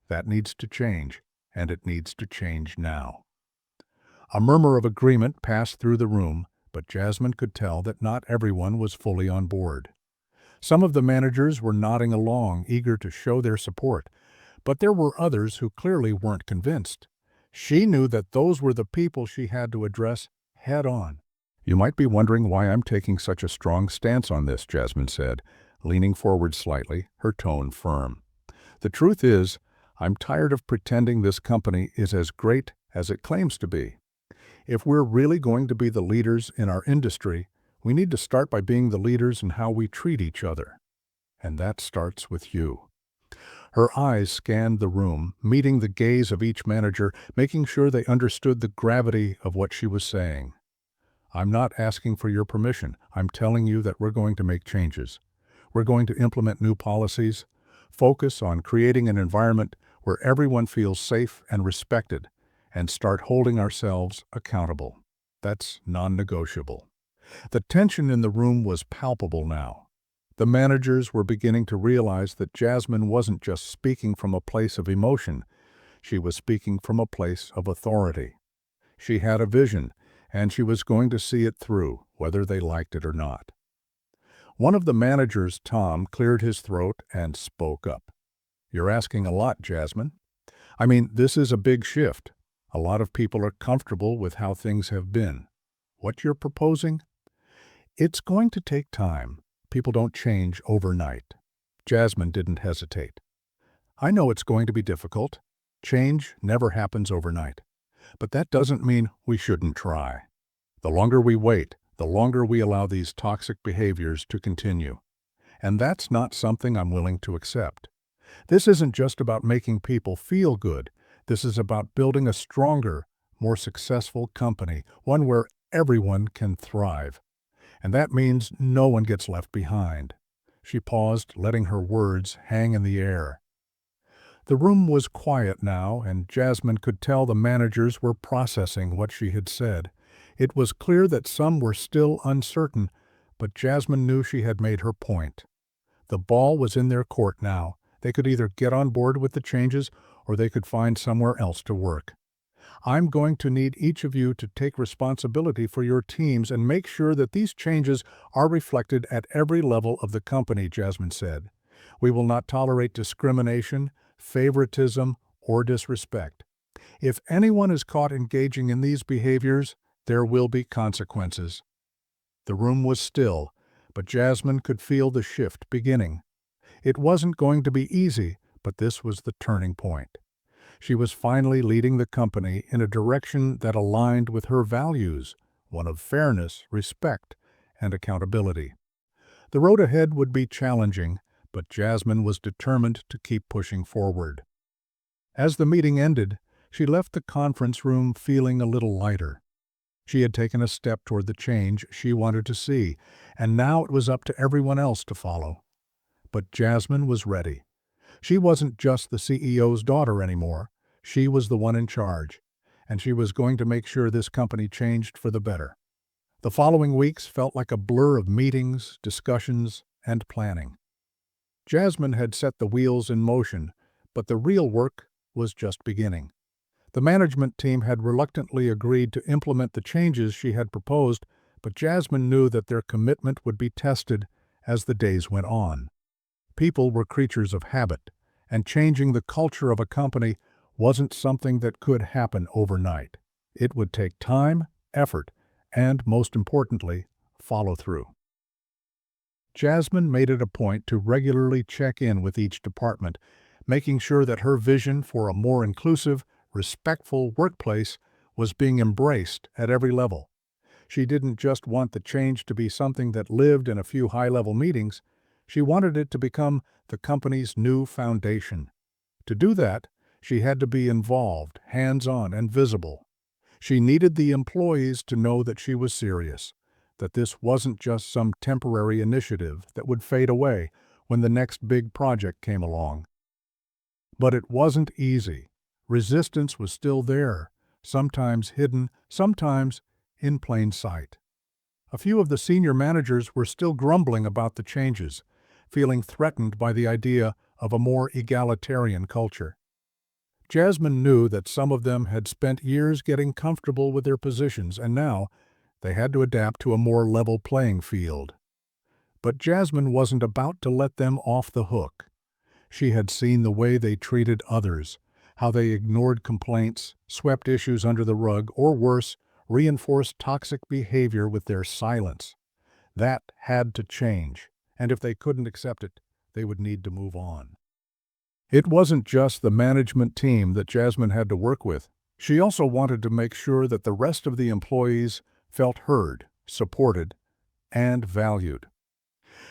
That needs to change, and it needs to change now." A murmur of agreement passed through the room, but Jasmine could tell that not everyone was fully on board. Some of the managers were nodding along, eager to show their support, but there were others who clearly weren't convinced. She knew that those were the people she had to address head on. "You might be wondering why I'm taking such a strong stance on this," Jasmine said, leaning forward slightly, her tone firm. "The truth is, I'm tired of pretending this company is as great as it claims to be. If we're really going to be the leaders in our industry, we need to start by being the leaders in how we treat each other. And that starts with you." Her eyes scanned the room, meeting the gaze of each manager, making sure they understood the gravity of what she was saying. "I'm not asking for your permission. I'm telling you that we're going to make changes. We're going to implement new policies, focus on creating an environment where everyone feels safe and respected, and start holding ourselves accountable. That's non-negotiable." The tension in the room was palpable now. The managers were beginning to realize that Jasmine wasn't just speaking from a place of emotion. She was speaking from a place of authority. She had a vision, and she was going to see it through, whether they liked it or not. One of the managers, Tom, cleared his throat and spoke up. "You're asking a lot, Jasmine. I mean, this is a big shift. A lot of people are comfortable with how things have been. What you're proposing? It's going to take time. People don't change overnight." Jasmine didn't hesitate. "I know it's going to be difficult. Change never happens overnight. But that doesn't mean we shouldn't try. The longer we wait, the longer we allow these toxic behaviors to continue. And that's not something I'm willing to accept. This isn't just about making people feel good. This is about building a stronger, more successful company, one where everyone can thrive. And that means no one gets left behind." She paused, letting her words hang in the air. The room was quiet now, and Jasmine could tell the managers were processing what she had said. It was clear that some were still uncertain, but Jasmine knew she had made her point. The ball was in their court now. They could either get on board with the changes, or they could find somewhere else to work. "I'm going to need each of you to take responsibility for your teams and make sure that these changes are reflected at every level of the company," Jasmine said. "We will not tolerate discrimination, favoritism, or disrespect. If anyone is caught engaging in these behaviors, there will be consequences." The room was still, but Jasmine could feel the shift beginning. It wasn't going to be easy, but this was the turning point. She was finally leading the company in a direction that aligned with her values, one of fairness, respect, and accountability. The road ahead would be challenging, but Jasmine was determined to keep pushing forward. As the meeting ended, she left the conference room feeling a little lighter. She had taken a step toward the change she wanted to see, and now it was up to everyone else to follow. But Jasmine was ready. She wasn't just the CEO's daughter anymore. She was the one in charge, and she was going to make sure this company changed for the better. The following weeks felt like a blur of meetings, discussions, and planning. Jasmine had set the wheels in motion, but the real work was just beginning. The management team had reluctantly agreed to implement the changes she had proposed, but Jasmine knew that their commitment would be tested as the days went on. People were creatures of habit, and changing the culture of a company wasn't something that could happen overnight. It would take time, effort, and, most importantly, follow-through. Jasmine made it a point to regularly check in with each department, making sure that her vision for a more inclusive, respectful workplace was being embraced at every level. She didn't just want the change to be something that lived in a few high-level meetings. She wanted it to become the company's new foundation. To do that, she had to be involved, hands-on, and visible. She needed the employees to know that she was serious, that this wasn't just some temporary initiative that would fade away when the next big project came along. But it wasn't easy. Resistance was still there, sometimes hidden, sometimes in plain sight. A few of the senior managers were still grumbling about the changes, feeling threatened by the idea of a more egalitarian culture. Jasmine knew that some of them had spent years getting comfortable with their positions, and now they had to adapt to a more level playing field. But Jasmine wasn't about to let them off the hook. She had seen the way they treated others, how they ignored complaints, swept issues under the rug, or worse, reinforced toxic behavior with their silence. That had to change, and if they couldn't accept it, they would need to move on. It wasn't just the management team that Jasmine had to work with. She also wanted to make sure that the rest of the employees felt heard, supported, and valued.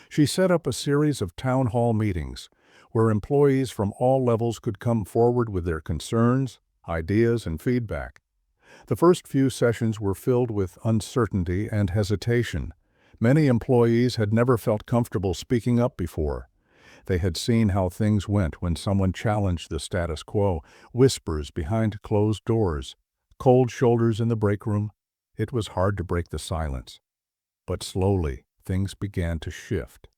She set up a series of town hall meetings where employees from all levels could come forward with their concerns, ideas, and feedback. The first few sessions were filled with uncertainty and hesitation. Many employees had never felt comfortable speaking up before. They had seen how things went when someone challenged the status quo, whispers behind closed doors, cold shoulders in the break room. It was hard to break the silence. But slowly, things began to shift.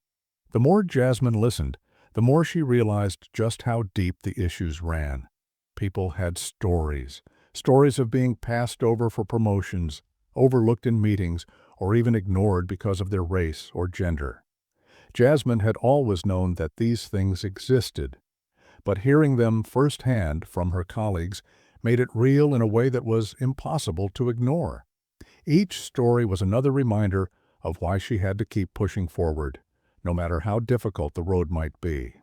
The more Jasmine listened, the more she realized just how deep the issues ran. People had stories of being passed over for promotions, overlooked in meetings, or even ignored because of their race or gender. Jasmine had always known that these things existed, but hearing them firsthand from her colleagues made it real in a way that was impossible to ignore. Each story was another reminder of why she had to keep pushing forward, no matter how difficult the road might be.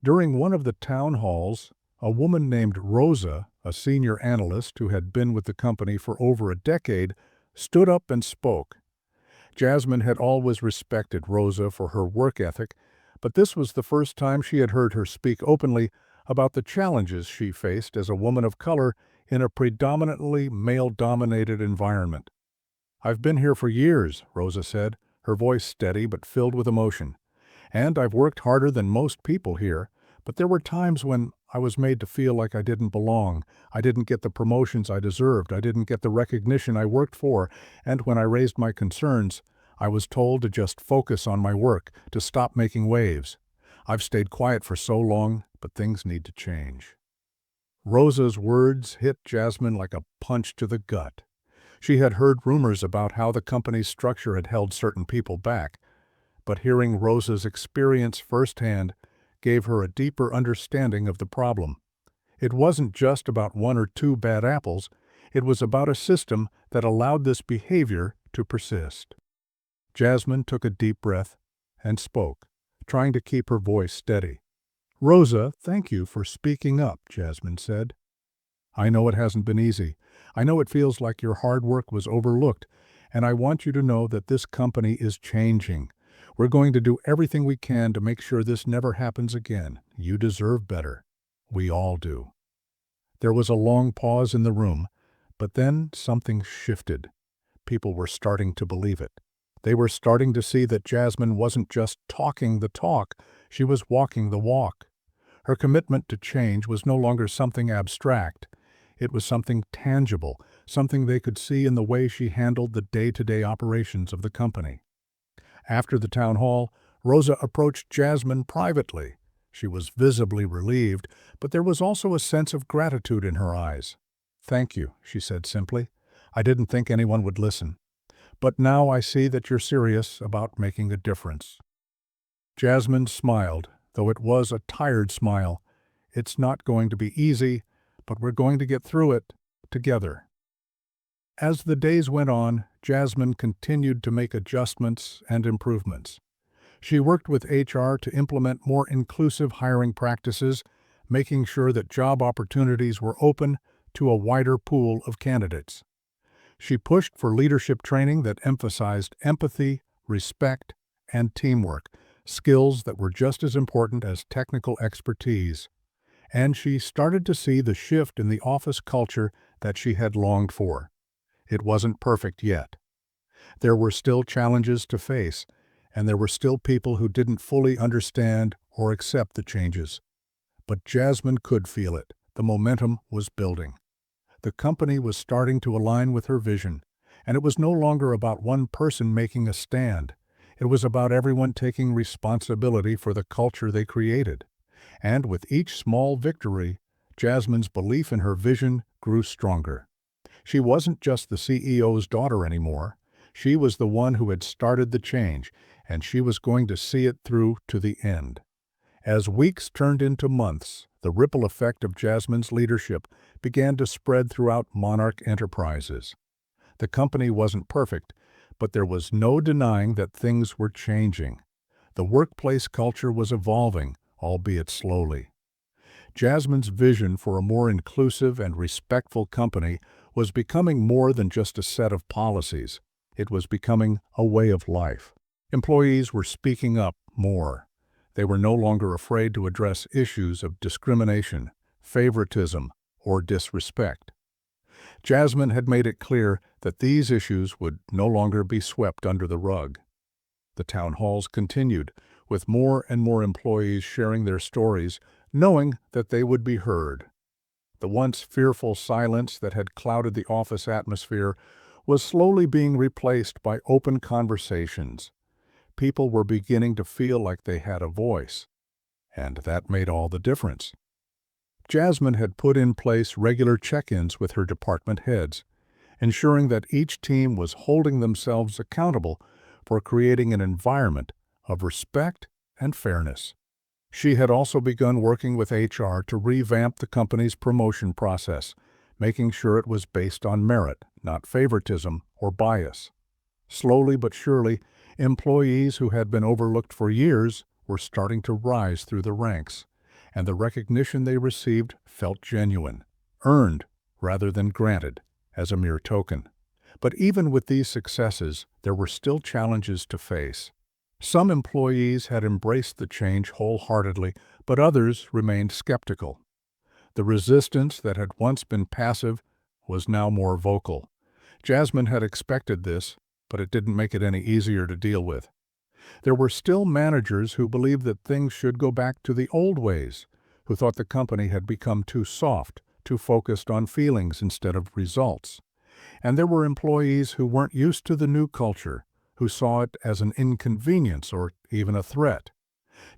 During one of the town halls, a woman named Rosa, a senior analyst who had been with the company for over a decade, stood up and spoke. Jasmine had always respected Rosa for her work ethic, but this was the first time she had heard her speak openly about the challenges she faced as a woman of color in a predominantly male-dominated environment. "I've been here for years," Rosa said, her voice steady but filled with emotion. "And I've worked harder than most people here, but there were times when I was made to feel like I didn't belong. I didn't get the promotions I deserved. I didn't get the recognition I worked for. And when I raised my concerns, I was told to just focus on my work, to stop making waves. I've stayed quiet for so long, but things need to change." Rosa's words hit Jasmine like a punch to the gut. She had heard rumors about how the company's structure had held certain people back, but hearing Rosa's experience firsthand gave her a deeper understanding of the problem. It wasn't just about one or two bad apples, it was about a system that allowed this behavior to persist. Jasmine took a deep breath and spoke, trying to keep her voice steady. "Rosa, thank you for speaking up," Jasmine said. "I know it hasn't been easy. I know it feels like your hard work was overlooked, and I want you to know that this company is changing. We're going to do everything we can to make sure this never happens again. You deserve better. We all do." There was a long pause in the room. But then something shifted. People were starting to believe it. They were starting to see that Jasmine wasn't just talking the talk, she was walking the walk. Her commitment to change was no longer something abstract. It was something tangible, something they could see in the way she handled the day-to-day operations of the company. After the town hall, Rosa approached Jasmine privately. She was visibly relieved, but there was also a sense of gratitude in her eyes. "Thank you," she said simply. "I didn't think anyone would listen. But now I see that you're serious about making a difference." Jasmine smiled, though it was a tired smile. "It's not going to be easy, but we're going to get through it together." As the days went on, Jasmine continued to make adjustments and improvements. She worked with HR to implement more inclusive hiring practices, making sure that job opportunities were open to a wider pool of candidates. She pushed for leadership training that emphasized empathy, respect, and teamwork, skills that were just as important as technical expertise. And she started to see the shift in the office culture that she had longed for. It wasn't perfect yet. There were still challenges to face, and there were still people who didn't fully understand or accept the changes. But Jasmine could feel it. The momentum was building. The company was starting to align with her vision, and it was no longer about one person making a stand. It was about everyone taking responsibility for the culture they created. And with each small victory, Jasmine's belief in her vision grew stronger. She wasn't just the CEO's daughter anymore. She was the one who had started the change, and she was going to see it through to the end. As weeks turned into months, the ripple effect of Jasmine's leadership began to spread throughout Monarch Enterprises. The company wasn't perfect, but there was no denying that things were changing. The workplace culture was evolving, albeit slowly. Jasmine's vision for a more inclusive and respectful company was becoming more than just a set of policies. It was becoming a way of life. Employees were speaking up more. They were no longer afraid to address issues of discrimination, favoritism, or disrespect. Jasmine had made it clear that these issues would no longer be swept under the rug. The town halls continued, with more and more employees sharing their stories, knowing that they would be heard. The once fearful silence that had clouded the office atmosphere was slowly being replaced by open conversations. People were beginning to feel like they had a voice, and that made all the difference. Jasmine had put in place regular check-ins with her department heads, ensuring that each team was holding themselves accountable for creating an environment of respect and fairness. She had also begun working with HR to revamp the company's promotion process, making sure it was based on merit, not favoritism or bias. Slowly but surely, employees who had been overlooked for years were starting to rise through the ranks, and the recognition they received felt genuine, earned rather than granted, as a mere token. But even with these successes, there were still challenges to face. Some employees had embraced the change wholeheartedly, but others remained skeptical. The resistance that had once been passive was now more vocal. Jasmine had expected this, but it didn't make it any easier to deal with. There were still managers who believed that things should go back to the old ways, who thought the company had become too soft, too focused on feelings instead of results. And there were employees who weren't used to the new culture, who saw it as an inconvenience or even a threat.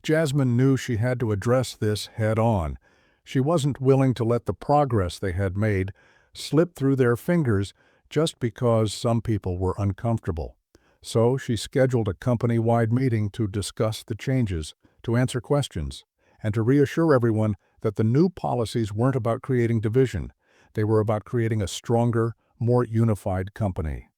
Jasmine knew she had to address this head-on. She wasn't willing to let the progress they had made slip through their fingers just because some people were uncomfortable. So she scheduled a company-wide meeting to discuss the changes, to answer questions, and to reassure everyone that the new policies weren't about creating division. They were about creating a stronger, more unified company.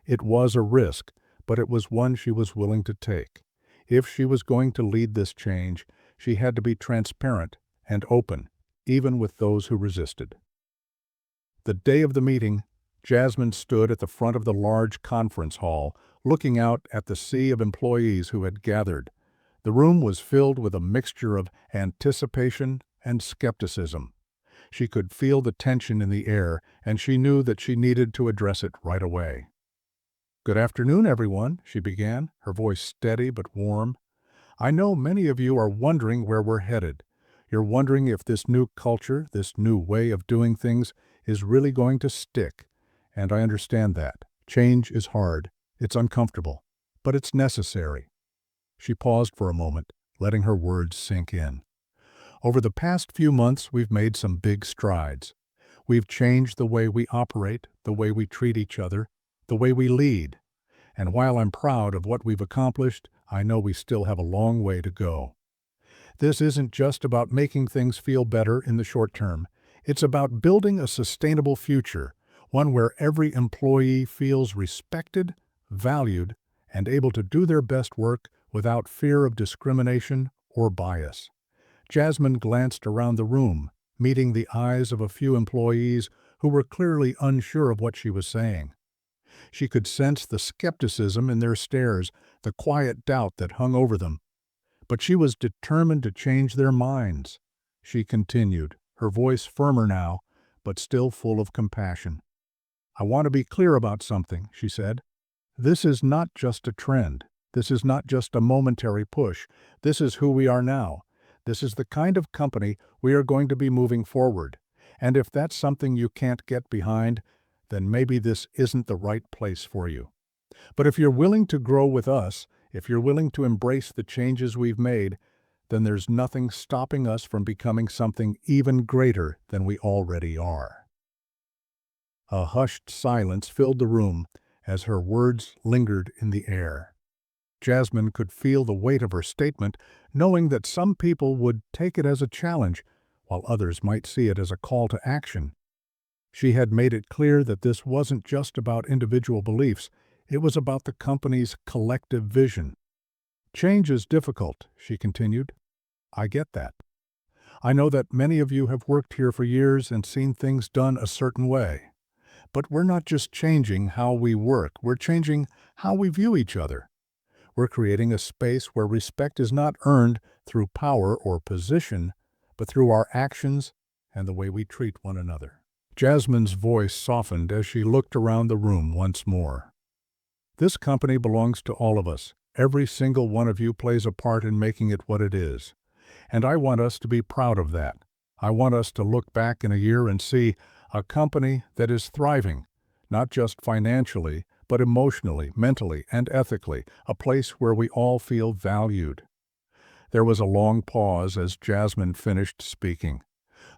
It was a risk, but it was one she was willing to take. If she was going to lead this change, she had to be transparent and open, even with those who resisted. The day of the meeting, Jasmine stood at the front of the large conference hall, looking out at the sea of employees who had gathered. The room was filled with a mixture of anticipation and skepticism. She could feel the tension in the air, and she knew that she needed to address it right away. "Good afternoon, everyone," she began, her voice steady but warm. "I know many of you are wondering where we're headed. You're wondering if this new culture, this new way of doing things, is really going to stick. And I understand that. Change is hard. It's uncomfortable. But it's necessary." She paused for a moment, letting her words sink in. "Over the past few months, we've made some big strides. We've changed the way we operate, the way we treat each other, the way we lead. And while I'm proud of what we've accomplished, I know we still have a long way to go. This isn't just about making things feel better in the short term. It's about building a sustainable future, one where every employee feels respected, valued, and able to do their best work without fear of discrimination or bias." Jasmine glanced around the room, meeting the eyes of a few employees who were clearly unsure of what she was saying. She could sense the skepticism in their stares, the quiet doubt that hung over them. But she was determined to change their minds. She continued, her voice firmer now, but still full of compassion. "I want to be clear about something," she said. "This is not just a trend. This is not just a momentary push. This is who we are now. This is the kind of company we are going to be moving forward. And if that's something you can't get behind, then maybe this isn't the right place for you. But if you're willing to grow with us, if you're willing to embrace the changes we've made, then there's nothing stopping us from becoming something even greater than we already are." A hushed silence filled the room as her words lingered in the air. Jasmine could feel the weight of her statement, knowing that some people would take it as a challenge, while others might see it as a call to action. She had made it clear that this wasn't just about individual beliefs, it was about the company's collective vision. "Change is difficult," she continued. "I get that. I know that many of you have worked here for years and seen things done a certain way. But we're not just changing how we work, we're changing how we view each other. We're creating a space where respect is not earned through power or position, but through our actions and the way we treat one another." Jasmine's voice softened as she looked around the room once more. "This company belongs to all of us. Every single one of you plays a part in making it what it is. And I want us to be proud of that. I want us to look back in a year and see a company that is thriving, not just financially, but emotionally, mentally, and ethically, a place where we all feel valued." There was a long pause as Jasmine finished speaking.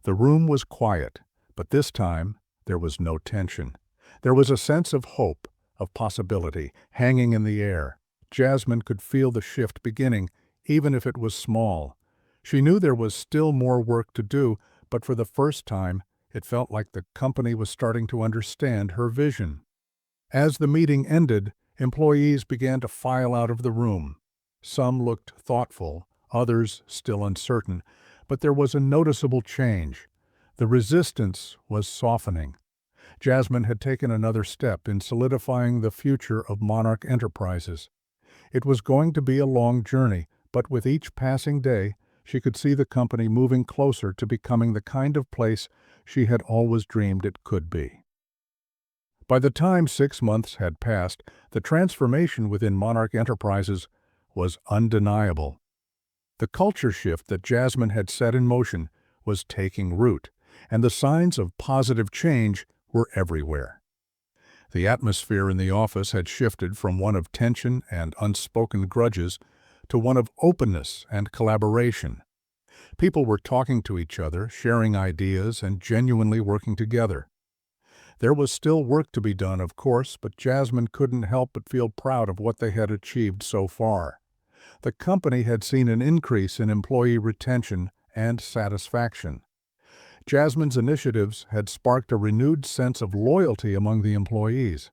The room was quiet, but this time there was no tension. There was a sense of hope, of possibility, hanging in the air. Jasmine could feel the shift beginning, even if it was small. She knew there was still more work to do, but for the first time, it felt like the company was starting to understand her vision. As the meeting ended, employees began to file out of the room. Some looked thoughtful, others still uncertain, but there was a noticeable change. The resistance was softening. Jasmine had taken another step in solidifying the future of Monarch Enterprises. It was going to be a long journey, but with each passing day, she could see the company moving closer to becoming the kind of place she had always dreamed it could be. By the time 6 months had passed, the transformation within Monarch Enterprises was undeniable. The culture shift that Jasmine had set in motion was taking root, and the signs of positive change were everywhere. The atmosphere in the office had shifted from one of tension and unspoken grudges to one of openness and collaboration. People were talking to each other, sharing ideas, and genuinely working together. There was still work to be done, of course, but Jasmine couldn't help but feel proud of what they had achieved so far. The company had seen an increase in employee retention and satisfaction. Jasmine's initiatives had sparked a renewed sense of loyalty among the employees.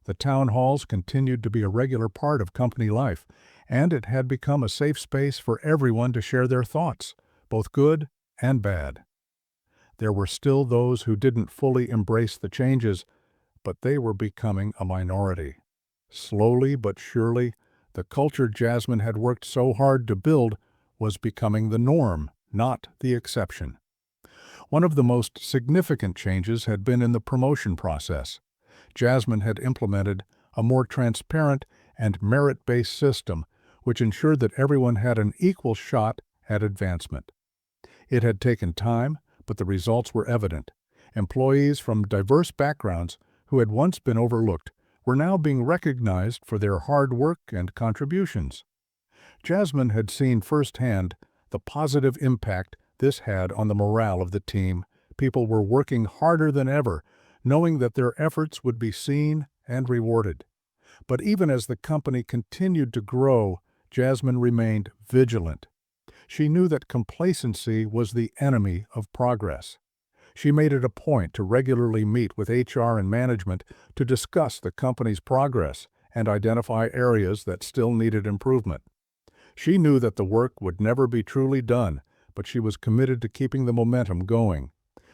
The town halls continued to be a regular part of company life, and it had become a safe space for everyone to share their thoughts, both good and bad. There were still those who didn't fully embrace the changes, but they were becoming a minority. Slowly but surely, the culture Jasmine had worked so hard to build was becoming the norm, not the exception. One of the most significant changes had been in the promotion process. Jasmine had implemented a more transparent and merit-based system which ensured that everyone had an equal shot at advancement. It had taken time, but the results were evident. Employees from diverse backgrounds who had once been overlooked were now being recognized for their hard work and contributions. Jasmine had seen firsthand the positive impact this had on the morale of the team. People were working harder than ever, knowing that their efforts would be seen and rewarded. But even as the company continued to grow, Jasmine remained vigilant. She knew that complacency was the enemy of progress. She made it a point to regularly meet with HR and management to discuss the company's progress and identify areas that still needed improvement. She knew that the work would never be truly done, but she was committed to keeping the momentum going.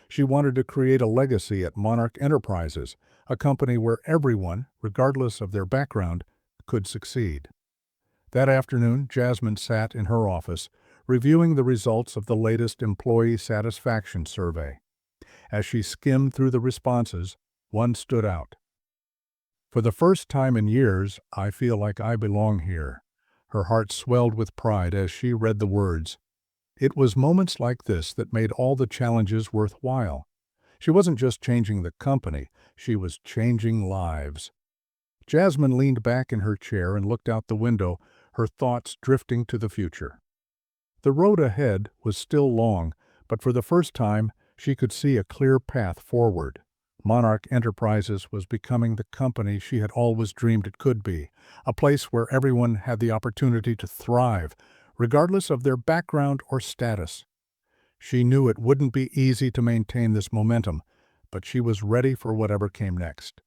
She wanted to create a legacy at Monarch Enterprises, a company where everyone, regardless of their background, could succeed. That afternoon, Jasmine sat in her office, reviewing the results of the latest employee satisfaction survey. As she skimmed through the responses, one stood out. "For the first time in years, I feel like I belong here." Her heart swelled with pride as she read the words. It was moments like this that made all the challenges worthwhile. She wasn't just changing the company, she was changing lives. Jasmine leaned back in her chair and looked out the window, her thoughts drifting to the future. The road ahead was still long, but for the first time, she could see a clear path forward. Monarch Enterprises was becoming the company she had always dreamed it could be, a place where everyone had the opportunity to thrive, regardless of their background or status. She knew it wouldn't be easy to maintain this momentum, but she was ready for whatever came next.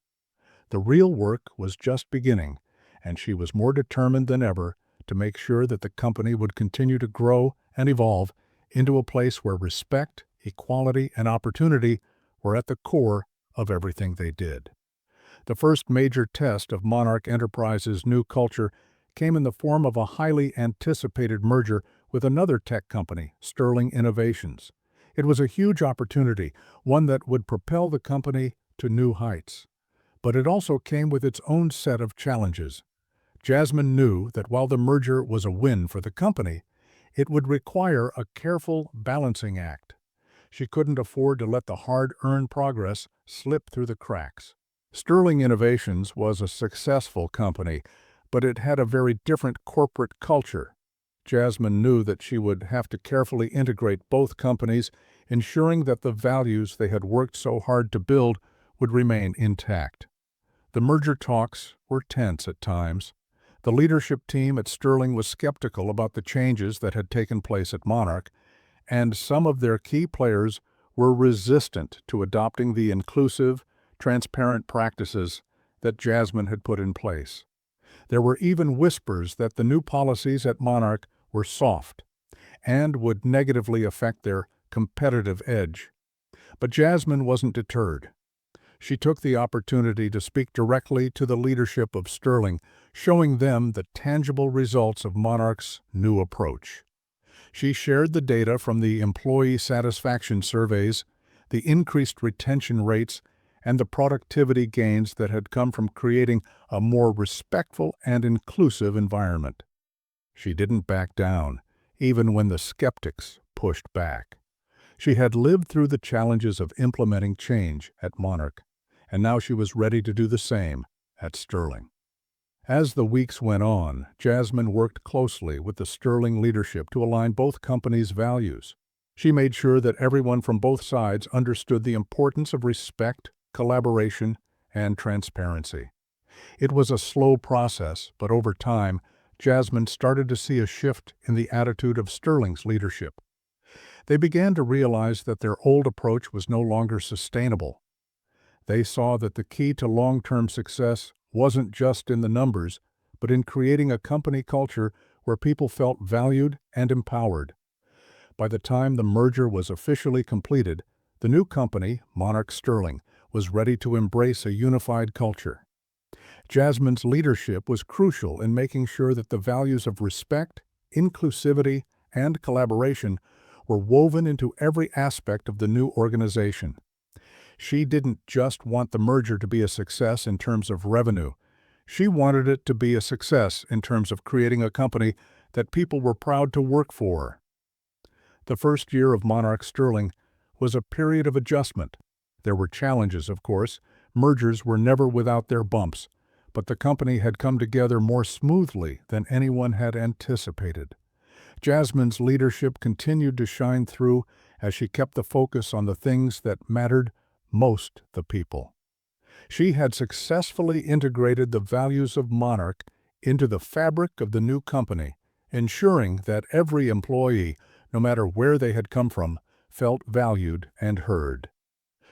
The real work was just beginning, and she was more determined than ever to make sure that the company would continue to grow and evolve into a place where respect, equality, and opportunity were at the core of everything they did. The first major test of Monarch Enterprises' new culture came in the form of a highly anticipated merger with another tech company, Sterling Innovations. It was a huge opportunity, one that would propel the company to new heights. But it also came with its own set of challenges. Jasmine knew that while the merger was a win for the company, it would require a careful balancing act. She couldn't afford to let the hard-earned progress slip through the cracks. Sterling Innovations was a successful company, but it had a very different corporate culture. Jasmine knew that she would have to carefully integrate both companies, ensuring that the values they had worked so hard to build would remain intact. The merger talks were tense at times. The leadership team at Sterling was skeptical about the changes that had taken place at Monarch, and some of their key players were resistant to adopting the inclusive, transparent practices that Jasmine had put in place. There were even whispers that the new policies at Monarch were soft and would negatively affect their competitive edge. But Jasmine wasn't deterred. She took the opportunity to speak directly to the leadership of Sterling, showing them the tangible results of Monarch's new approach. She shared the data from the employee satisfaction surveys, the increased retention rates, and the productivity gains that had come from creating a more respectful and inclusive environment. She didn't back down, even when the skeptics pushed back. She had lived through the challenges of implementing change at Monarch, and now she was ready to do the same at Sterling. As the weeks went on, Jasmine worked closely with the Sterling leadership to align both companies' values. She made sure that everyone from both sides understood the importance of respect, collaboration, and transparency. It was a slow process, but over time, Jasmine started to see a shift in the attitude of Sterling's leadership. They began to realize that their old approach was no longer sustainable. They saw that the key to long-term success wasn't just in the numbers, but in creating a company culture where people felt valued and empowered. By the time the merger was officially completed, the new company, Monarch Sterling, was ready to embrace a unified culture. Jasmine's leadership was crucial in making sure that the values of respect, inclusivity, and collaboration were woven into every aspect of the new organization. She didn't just want the merger to be a success in terms of revenue. She wanted it to be a success in terms of creating a company that people were proud to work for. The first year of Monarch Sterling was a period of adjustment. There were challenges, of course. Mergers were never without their bumps, but the company had come together more smoothly than anyone had anticipated. Jasmine's leadership continued to shine through as she kept the focus on the things that mattered most: the people. She had successfully integrated the values of Monarch into the fabric of the new company, ensuring that every employee, no matter where they had come from, felt valued and heard.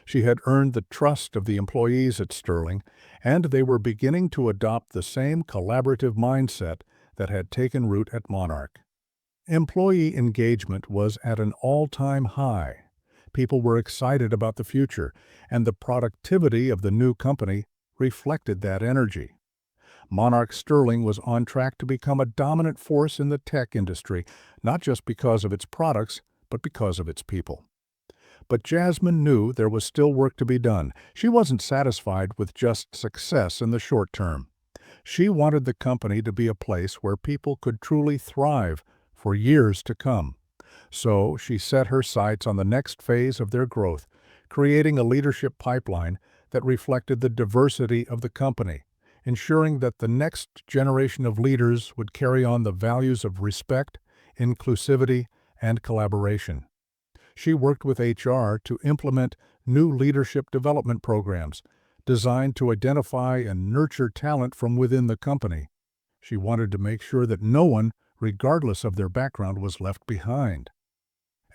She had earned the trust of the employees at Sterling, and they were beginning to adopt the same collaborative mindset that had taken root at Monarch. Employee engagement was at an all-time high. People were excited about the future, and the productivity of the new company reflected that energy. Monarch Sterling was on track to become a dominant force in the tech industry, not just because of its products, but because of its people. But Jasmine knew there was still work to be done. She wasn't satisfied with just success in the short term. She wanted the company to be a place where people could truly thrive for years to come. So she set her sights on the next phase of their growth, creating a leadership pipeline that reflected the diversity of the company, ensuring that the next generation of leaders would carry on the values of respect, inclusivity, and collaboration. She worked with HR to implement new leadership development programs designed to identify and nurture talent from within the company. She wanted to make sure that no one, regardless of their background, was left behind.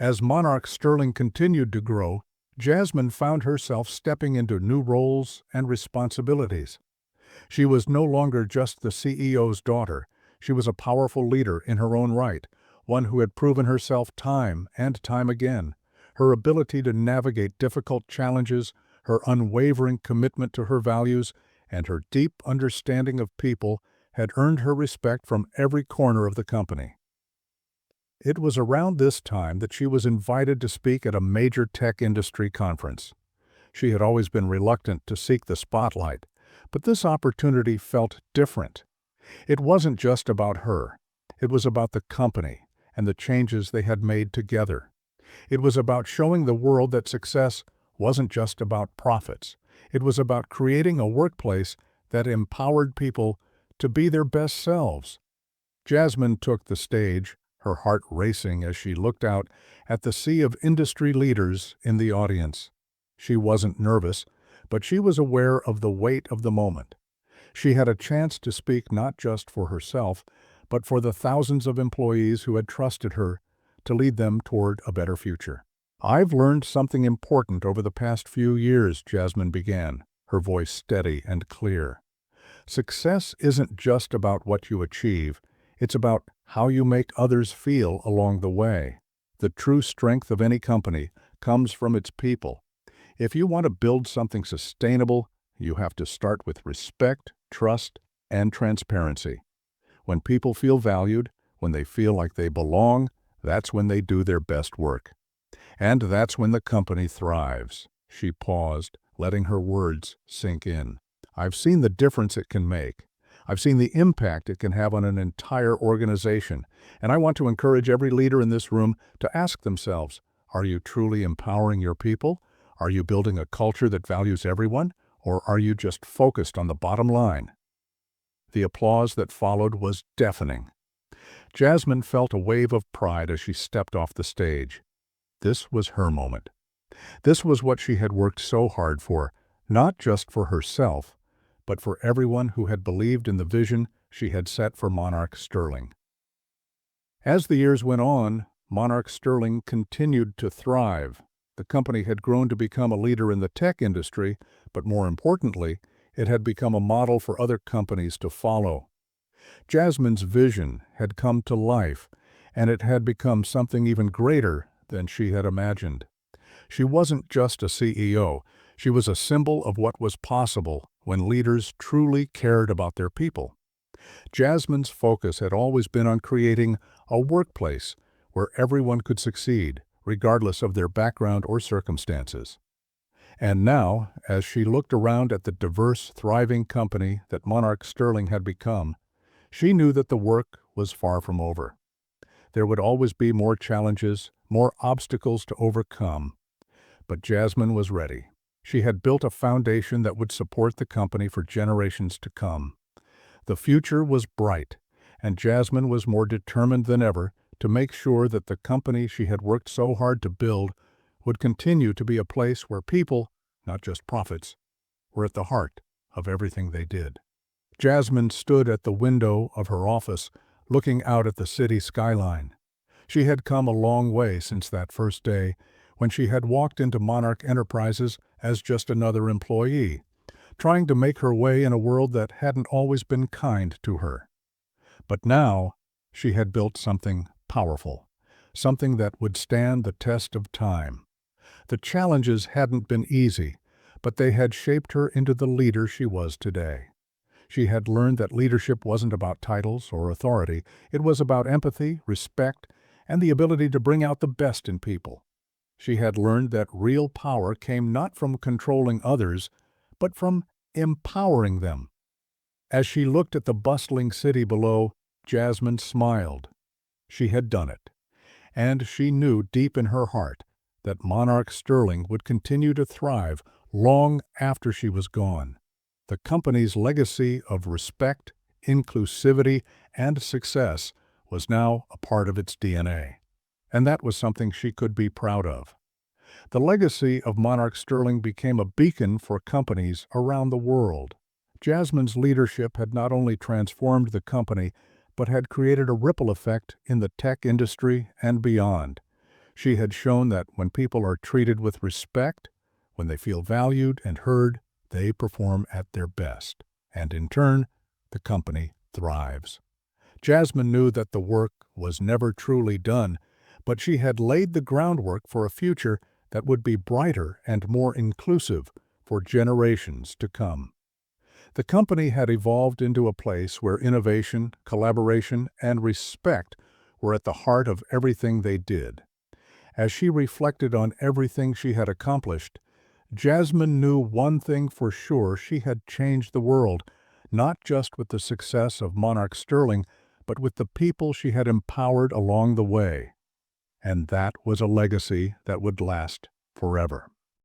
As Monarch Sterling continued to grow, Jasmine found herself stepping into new roles and responsibilities. She was no longer just the CEO's daughter. She was a powerful leader in her own right, one who had proven herself time and time again. Her ability to navigate difficult challenges, her unwavering commitment to her values, and her deep understanding of people had earned her respect from every corner of the company. It was around this time that she was invited to speak at a major tech industry conference. She had always been reluctant to seek the spotlight, but this opportunity felt different. It wasn't just about her. It was about the company and the changes they had made together. It was about showing the world that success wasn't just about profits. It was about creating a workplace that empowered people to be their best selves. Jasmine took the stage, her heart racing as she looked out at the sea of industry leaders in the audience. She wasn't nervous, but she was aware of the weight of the moment. She had a chance to speak not just for herself, but for the thousands of employees who had trusted her to lead them toward a better future. "I've learned something important over the past few years," Jasmine began, her voice steady and clear. "Success isn't just about what you achieve, it's about how you make others feel along the way. The true strength of any company comes from its people. If you want to build something sustainable, you have to start with respect, trust, and transparency. When people feel valued, when they feel like they belong, that's when they do their best work. And that's when the company thrives." She paused, letting her words sink in. "I've seen the difference it can make. I've seen the impact it can have on an entire organization, and I want to encourage every leader in this room to ask themselves, are you truly empowering your people? Are you building a culture that values everyone, or are you just focused on the bottom line?" The applause that followed was deafening. Jasmine felt a wave of pride as she stepped off the stage. This was her moment. This was what she had worked so hard for, not just for herself, but for everyone who had believed in the vision she had set for Monarch Sterling. As the years went on, Monarch Sterling continued to thrive. The company had grown to become a leader in the tech industry, but more importantly, it had become a model for other companies to follow. Jasmine's vision had come to life, and it had become something even greater than she had imagined. She wasn't just a CEO, she was a symbol of what was possible when leaders truly cared about their people. Jasmine's focus had always been on creating a workplace where everyone could succeed, regardless of their background or circumstances. And now, as she looked around at the diverse, thriving company that Monarch Sterling had become, she knew that the work was far from over. There would always be more challenges, more obstacles to overcome. But Jasmine was ready. She had built a foundation that would support the company for generations to come. The future was bright, and Jasmine was more determined than ever to make sure that the company she had worked so hard to build would continue to be a place where people, not just profits, were at the heart of everything they did. Jasmine stood at the window of her office, looking out at the city skyline. She had come a long way since that first day, when she had walked into Monarch Enterprises as just another employee, trying to make her way in a world that hadn't always been kind to her. But now, she had built something powerful, something that would stand the test of time. The challenges hadn't been easy, but they had shaped her into the leader she was today. She had learned that leadership wasn't about titles or authority. It was about empathy, respect, and the ability to bring out the best in people. She had learned that real power came not from controlling others, but from empowering them. As she looked at the bustling city below, Jasmine smiled. She had done it, and she knew deep in her heart that Monarch Sterling would continue to thrive long after she was gone. The company's legacy of respect, inclusivity, and success was now a part of its DNA, and that was something she could be proud of. The legacy of Monarch Sterling became a beacon for companies around the world. Jasmine's leadership had not only transformed the company, but had created a ripple effect in the tech industry and beyond. She had shown that when people are treated with respect, when they feel valued and heard, they perform at their best, and in turn, the company thrives. Jasmine knew that the work was never truly done, but she had laid the groundwork for a future that would be brighter and more inclusive for generations to come. The company had evolved into a place where innovation, collaboration, and respect were at the heart of everything they did. As she reflected on everything she had accomplished, Jasmine knew one thing for sure: she had changed the world, not just with the success of Monarch Sterling, but with the people she had empowered along the way. And that was a legacy that would last forever.